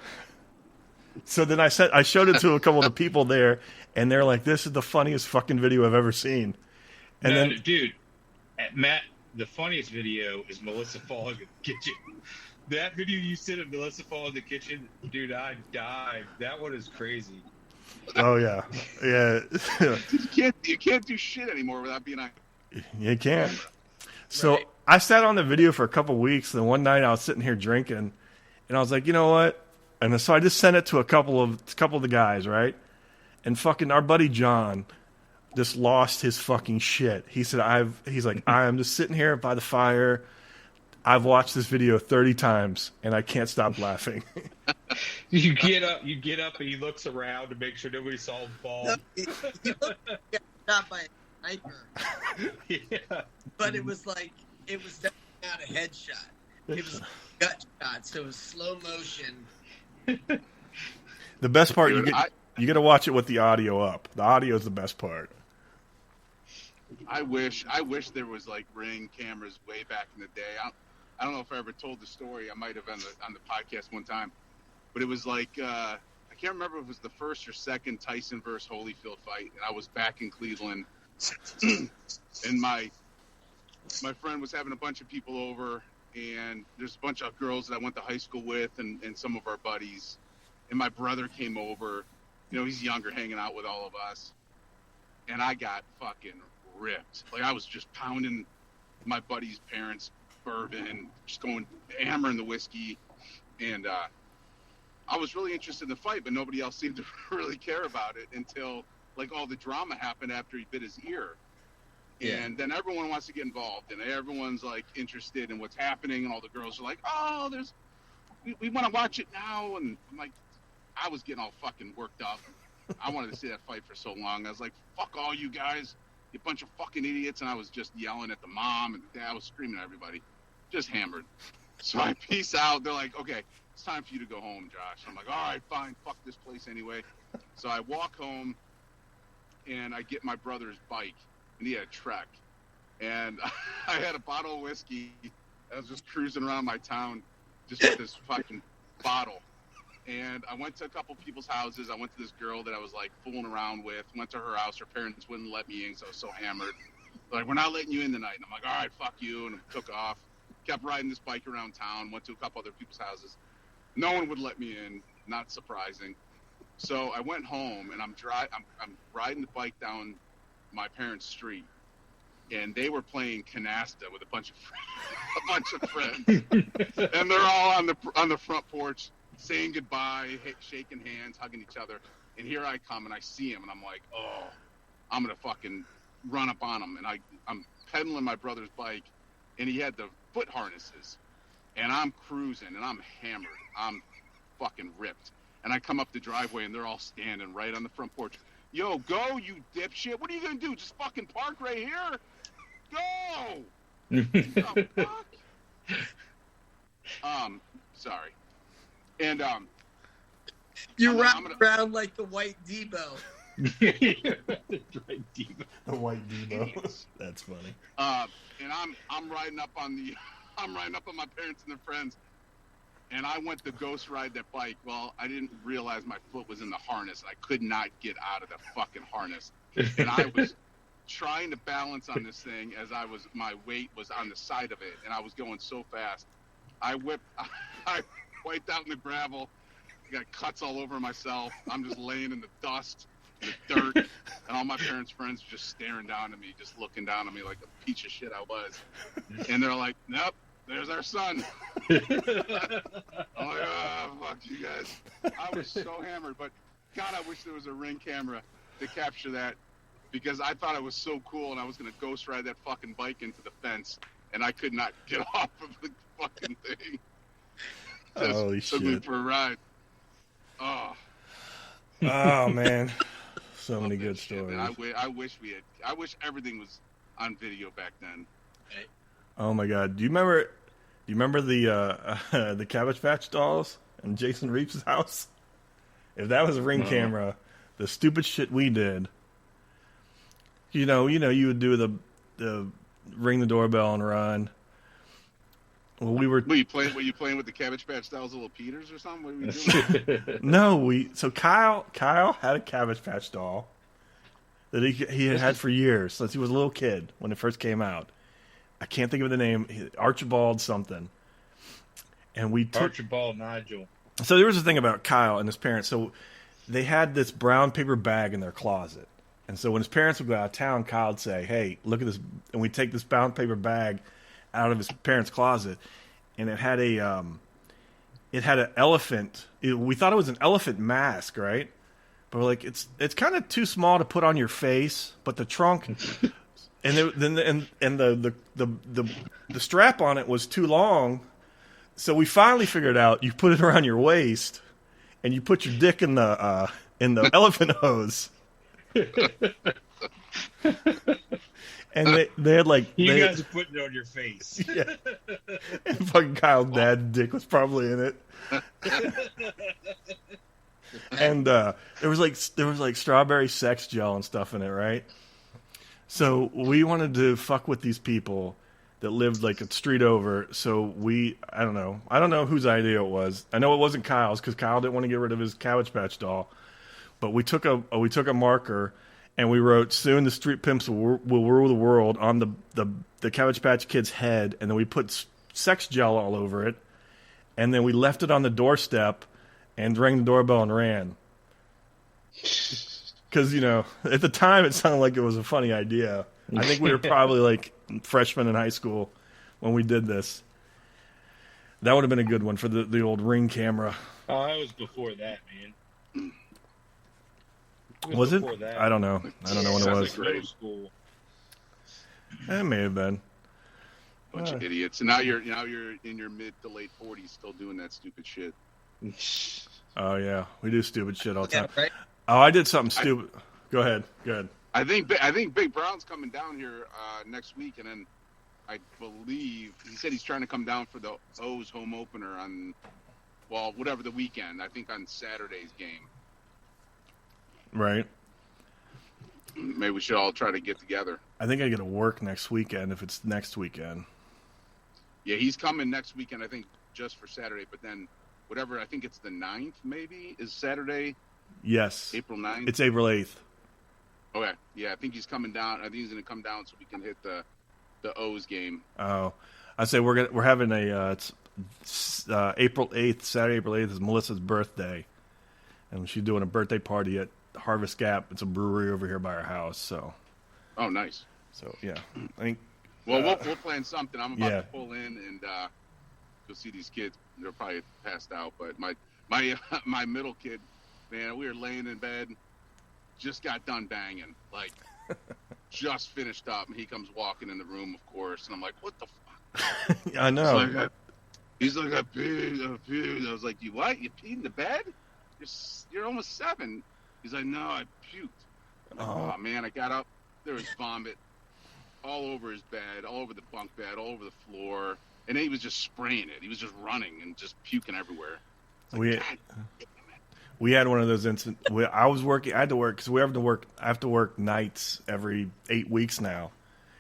then I showed it to a couple of the people there, and they're like, "This is the funniest fucking video I've ever seen." And No, then, dude, Matt, the funniest video is Melissa falling in the kitchen. That video you sent of Melissa falling in the kitchen, dude, I died. That one is crazy. oh yeah, yeah, You can't do shit anymore without being on. you can't. So Right. I sat on the video for a couple of weeks, and one night I was sitting here drinking, and I was like, you know what? And so I just sent it to a couple of the guys, right? And fucking our buddy John just lost his fucking shit. He said, he's like, I'm just sitting here by the fire. I've watched this video 30 times, and I can't stop laughing. You get up, and he looks around to make sure nobody saw him fall. No, he looked shot by a sniper, Yeah. but it was definitely not a headshot. It was a gut shot, so it was slow motion. The best part, Dude, You got to watch it with the audio up. The audio is the best part. I wish there was like Ring cameras way back in the day. I don't know if I ever told the story. I might have on the podcast one time, but it was like I can't remember if it was the first or second Tyson versus Holyfield fight, and I was back in Cleveland, and my friend was having a bunch of people over, and there's a bunch of girls that I went to high school with, and some of our buddies, and my brother came over. You know, he's younger, hanging out with all of us, and I got fucking ripped. Like, I was just pounding my buddy's parents' bourbon, just going hammering the whiskey, and I was really interested in the fight, but nobody else seemed to really care about it until like all the drama happened after he bit his ear. Yeah. And then everyone wants to get involved, and everyone's like interested in what's happening, and all the girls are like, "Oh, we want to watch it now." And I'm like, I was getting all fucking worked up. I wanted to see that fight for so long. I was like, "Fuck all you guys, you bunch of fucking idiots!" And I was just yelling at the mom and the dad. I was screaming at everybody, just hammered. So I peace out. They're like, "Okay, it's time for you to go home, Josh." I'm like, "All right, fine. Fuck this place anyway." So I walk home, and I get my brother's bike, and he had a Trek, and I had a bottle of whiskey. I was just cruising around my town, just with this fucking bottle. And I went to a couple people's houses. I went to this girl that I was like fooling around with. Went to her house. Her parents wouldn't let me in, so I was so hammered. They're like, "We're not letting you in tonight." And I'm like, "All right, fuck you," and I took off. Kept riding this bike around town. Went to a couple other people's houses. No one would let me in. Not surprising. So I went home, and I'm riding the bike down my parents' street, and they were playing canasta with a bunch of friends, and they're all on the front porch saying goodbye, shaking hands, hugging each other. And here I come, and I see him, and I'm like, "Oh, I'm gonna fucking run up on him." And I'm pedaling my brother's bike, and he had the foot harnesses, and I'm cruising, and I'm hammered, I'm fucking ripped. And I come up the driveway, and they're all standing right on the front porch. "Yo, go, you dipshit. What are you going to do? Just fucking park right here? Go!" Oh, fuck? Sorry. And, you wrap around like the white Debo. Right, Debo. The white Debo. That's funny. And I'm riding up on my parents and their friends. And I went to ghost ride that bike. Well, I didn't realize my foot was in the harness. I could not get out of the fucking harness. And I was trying to balance on this thing as my weight was on the side of it, and I was going so fast. I wiped out in the gravel. I got cuts all over myself. I'm just laying in the dust, in the dirt, and all my parents' friends are just staring down at me, just looking down at me like a piece of shit I was. And they're like, "Nope. There's our son." I'm like, "Oh, fuck you guys." I was so hammered, but God, I wish there was a Ring camera to capture that, because I thought it was so cool, and I was going to ghost ride that fucking bike into the fence, and I could not get off of the fucking thing. Holy shit. Took me for a ride. Oh. Oh, man. So many good shit, stories. Man. I wish everything was on video back then. Oh my God! Do you remember the Cabbage Patch dolls in Jason Reeves' house? If that was a Ring camera, the stupid shit we did. You would do the ring the doorbell and run. Well, were you playing with the Cabbage Patch dolls, little Peters or something? What were you doing? No, so Kyle had a Cabbage Patch doll that he had for years since he was a little kid when it first came out. I can't think of the name. Archibald something. And we took Archibald Nigel. So there was a thing about Kyle and his parents. So they had this brown paper bag in their closet. And so when his parents would go out of town, Kyle would say, "Hey, look at this." And we'd take this brown paper bag out of his parents' closet. And it had an elephant. We thought it was an elephant mask, right? But we're like, it's kind of too small to put on your face. But the trunk... And the strap on it was too long, so we finally figured out you put it around your waist, and you put your dick in the elephant hose. And they had like you guys are putting it on your face. Yeah. And fucking Kyle's dad's dick was probably in it. And there was like strawberry sex gel and stuff in it, right? So we wanted to fuck with these people that lived like a street over. So I don't know whose idea it was. I know it wasn't Kyle's because Kyle didn't want to get rid of his Cabbage Patch doll. But we took a marker and we wrote, "Soon the street pimps will rule the world" on the Cabbage Patch Kid's head, and then we put sex gel all over it, and then we left it on the doorstep and rang the doorbell and ran. Because, at the time it sounded like it was a funny idea. I think we were probably like freshmen in high school when we did this. That would have been a good one for the old Ring camera. Oh, that was before that, man. Was it? That. I don't know. I don't know when it was. Like middle school. It may have been. Bunch of idiots. And now you're in your mid to late 40s still doing that stupid shit. Oh yeah, we do stupid shit all the time. Right? Oh, I did something stupid. Go ahead. I think Big Brown's coming down here next week, and then I believe he said he's trying to come down for the O's home opener on, whatever the weekend. I think on Saturday's game. Right. Maybe we should all try to get together. I think I get to work next weekend if it's next weekend. Yeah, he's coming next weekend, I think, just for Saturday. But then, whatever, I think it's the 9th, maybe, is Saturday. Yes. April 9th? It's April 8th. Okay. Yeah, I think he's coming down. I think he's going to come down so we can hit the O's game. Oh. I say we're having it's April 8th, Saturday, April 8th is Melissa's birthday. And she's doing a birthday party at Harvest Gap. It's a brewery over here by our house, so. Oh, nice. So, yeah. I think. Well, we'll plan something. I'm about yeah. to pull in and go see these kids. They're probably passed out, but my middle kid, man, we were laying in bed, just got done banging, like just finished up, and he comes walking in the room, of course, and I'm like, what the fuck? I know. He's like, I peed. I was like, you what? You peed in the bed? You're almost 7. He's like, no, I puked. I'm like, oh man, I got up. There was vomit all over his bed, all over the bunk bed, all over the floor. And then he was just spraying it. He was just running and just puking everywhere. We had one of those incidents. I had to work because I have to work nights every 8 weeks now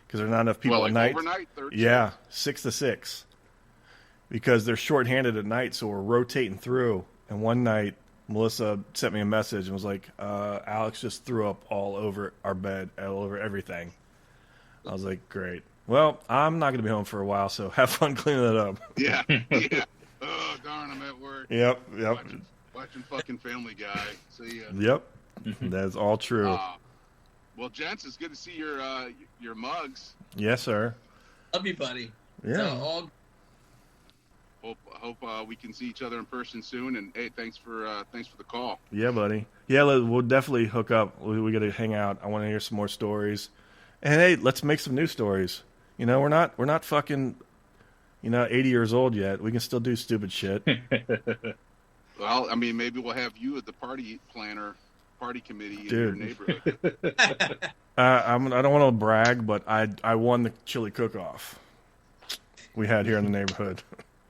because there's not enough people at night. Overnight, third yeah, shift? 6 to 6 because they're shorthanded at night, so we're rotating through. And one night, Melissa sent me a message and was like, Alex just threw up all over our bed, all over everything. I was like, great. Well, I'm not going to be home for a while, so have fun cleaning it up. Yeah. Oh, darn, I'm at work. Yep. Watching fucking Family Guy. See ya. Yep. That's all true. Well, gents, it's good to see your mugs. Yes, sir. Love you, buddy. Yeah. Hope we can see each other in person soon. And hey, thanks for the call. Yeah, buddy. Yeah, we'll definitely hook up. We got to hang out. I want to hear some more stories. And hey, let's make some new stories. We're not fucking 80 years old yet. We can still do stupid shit. Well, I mean, maybe we'll have you at the party committee in your neighborhood. I don't want to brag, but I won the chili cook-off we had here in the neighborhood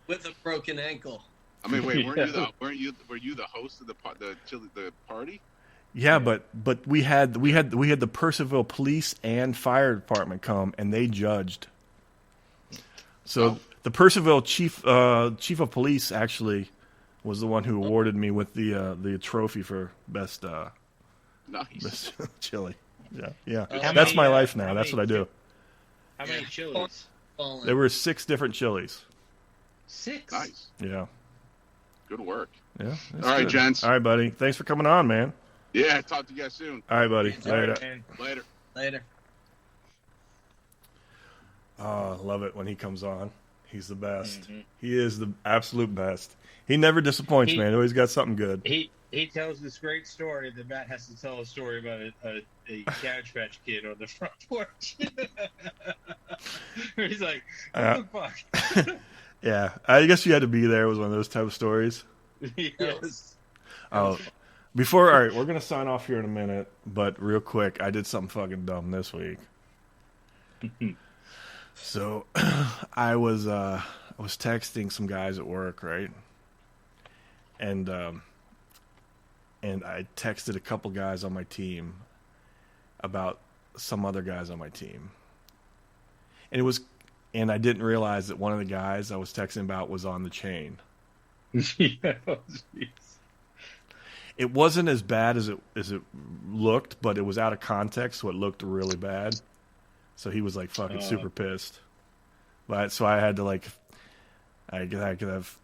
with a broken ankle. I mean, wait, were you the host of the party? Yeah, but we had the Purcellville Police and Fire Department come, and they judged. So the Purcellville chief of police actually was the one who awarded me with the trophy for best best chili. Yeah. That's my life now. That's what I do. How many chilies? There were 6 different chilies. 6. Nice. Yeah. Good work. Yeah. All right, gents. All right, buddy. Thanks for coming on, man. Yeah, talk to you guys soon. All right, buddy. Later. Oh, I love it when he comes on. He's the best. Mm-hmm. He is the absolute best. He never disappoints, man. He always got something good. He tells this great story that Matt has to tell a story about a Cabbage Patch Kid on the front porch. He's like, what the fuck? Yeah, I guess you had to be there. It was one of those type of stories. Yes. Oh, all right, we're going to sign off here in a minute, but real quick, I did something fucking dumb this week. So, I was texting some guys at work, right? And and I texted a couple guys on my team about some other guys on my team. And I didn't realize that one of the guys I was texting about was on the chain. Yeah. Jeez. It wasn't as bad as it looked, but it was out of context, so it looked really bad. So he was like fucking super pissed. But so I had to like, I could have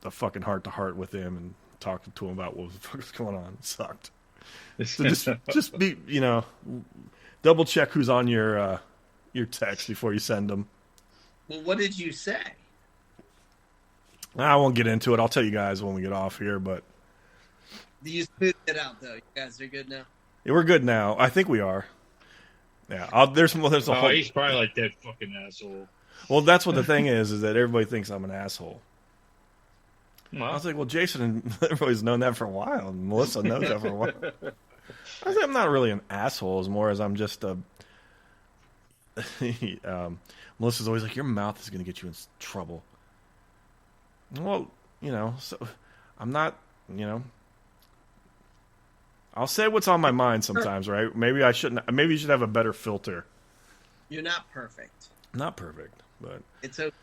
a fucking heart to heart with him and talk to him about what the fuck was going on. It sucked. So just be, double check who's on your text before you send them. Well, what did you say? I won't get into it. I'll tell you guys when we get off here, but You smoothed it out, though. You guys are good now? yeah, we're good now. I think we are. Yeah, there's a whole... he's probably like that fucking asshole. Well, that's what the thing is that everybody thinks I'm an asshole. Well, I was like, well, Jason and everybody's known that for a while, and Melissa knows that for a while. I was like, I'm not really an asshole, as more as I'm just a... Melissa's always like, your mouth is going to get you in trouble. Well, so I'm not, I'll say what's on my mind sometimes, right? Maybe I shouldn't. Maybe you should have a better filter. You're not perfect. Not perfect, but it's okay.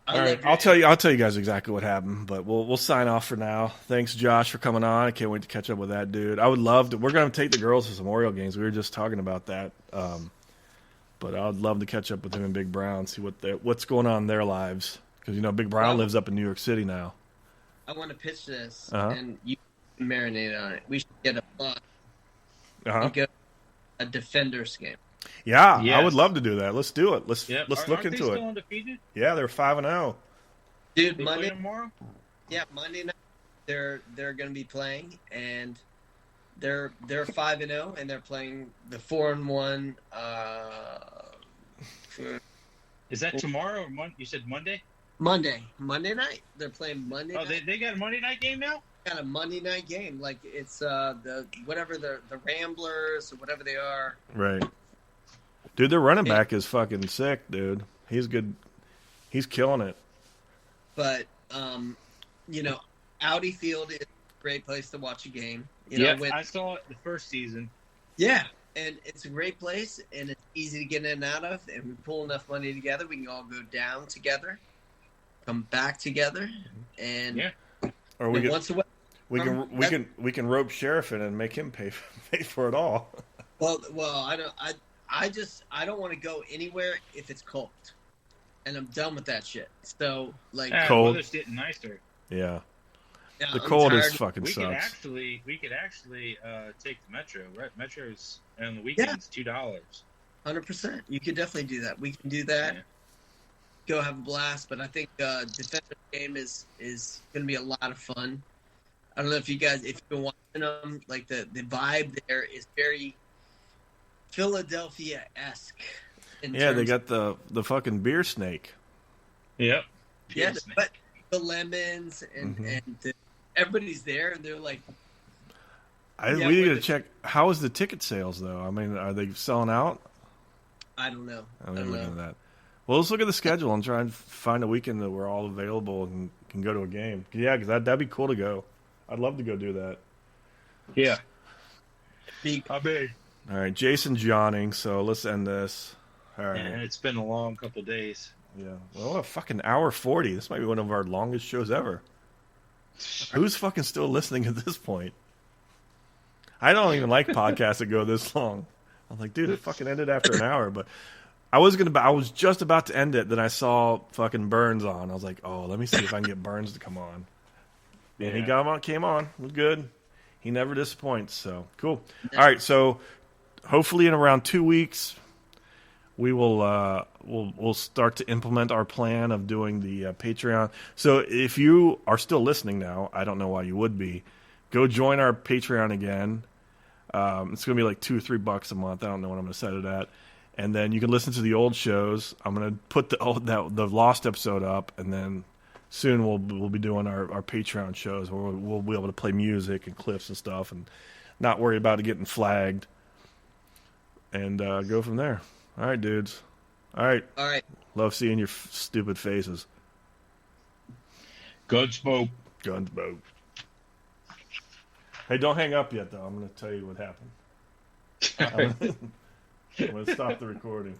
All right, I'll tell you guys exactly what happened, but we'll sign off for now. Thanks, Josh, for coming on. I can't wait to catch up with that dude. I would love to. We're going to take the girls to some Oreo games. We were just talking about that, but I'd love to catch up with him and Big Brown, see what's going on in their lives, because Big Brown lives up in New York City now. I want to pitch this, and you can marinate on it. We should get a plug and go a Defenders game. Yeah, yes. I would love to do that. Let's do it. Let's look into they it. Still undefeated? Yeah, they're 5-0. Dude, They Monday play tomorrow? Yeah, Monday night they're going to be playing, and they're 5-0, and they're playing the 4-1. Is that tomorrow or Monday? You said Monday? Monday night. They're playing Monday. Oh, night. they got a Monday night game now? Got a Monday night game. Like it's the Ramblers or whatever they are. Right. Dude, their running back is fucking sick, dude. He's good. He's killing it. But Audi Field is a great place to watch a game. I saw it the first season. Yeah, and it's a great place, and it's easy to get in and out of. And we pull enough money together, we can all go down together, come back together, and or we can once a week. We can rope Sheriff in and make him pay for it all. Well, I don't want to go anywhere if it's cold, and I'm done with that shit. So cold. Weather's getting nicer. Yeah. Yeah, the cold is fucking we sucks. We could actually take the Metro. Right? Metro's on the weekends $2. 100%. You could definitely do that. We can do that. Yeah. Go have a blast. But I think Defender game is going to be a lot of fun. I don't know if you've been watching them. Like the vibe there is very Philadelphia-esque. Yeah, they got the fucking beer snake. Yep. Yeah, but the lemons and everybody's there, and they're like. We need to check. How is the ticket sales though? I mean, are they selling out? I don't know. I'm looking at that. Well, let's look at the schedule and try and find a weekend that we're all available and can go to a game. Yeah, because that'd be cool to go. I'd love to go do that. Yeah. All right, Jason's yawning, so let's end this. All right. Yeah, it's been a long couple days. Yeah. Well, a fucking hour 40. This might be one of our longest shows ever. Who's fucking still listening at this point? I don't even like podcasts that go this long. I'm like, dude, it fucking ended after an hour. But I was just about to end it. Then I saw fucking Burns on. I was like, oh, let me see if I can get Burns to come on. And he came on. It was good. He never disappoints. So cool. All right. So hopefully in around 2 weeks, we will we'll start to implement our plan of doing the Patreon. So if you are still listening now, I don't know why you would be. Go join our Patreon again. It's going to be like $2 or $3 a month. I don't know what I'm going to set it at. And then you can listen to the old shows. I'm going to put the Lost episode up, and then soon we'll be doing our Patreon shows where we'll be able to play music and clips and stuff, and not worry about it getting flagged. And go from there. All right, dudes. All right. Love seeing your stupid faces. Gunsmoke. Gunsmoke. Hey, don't hang up yet, though. I'm going to tell you what happened. I'm going to stop the recording.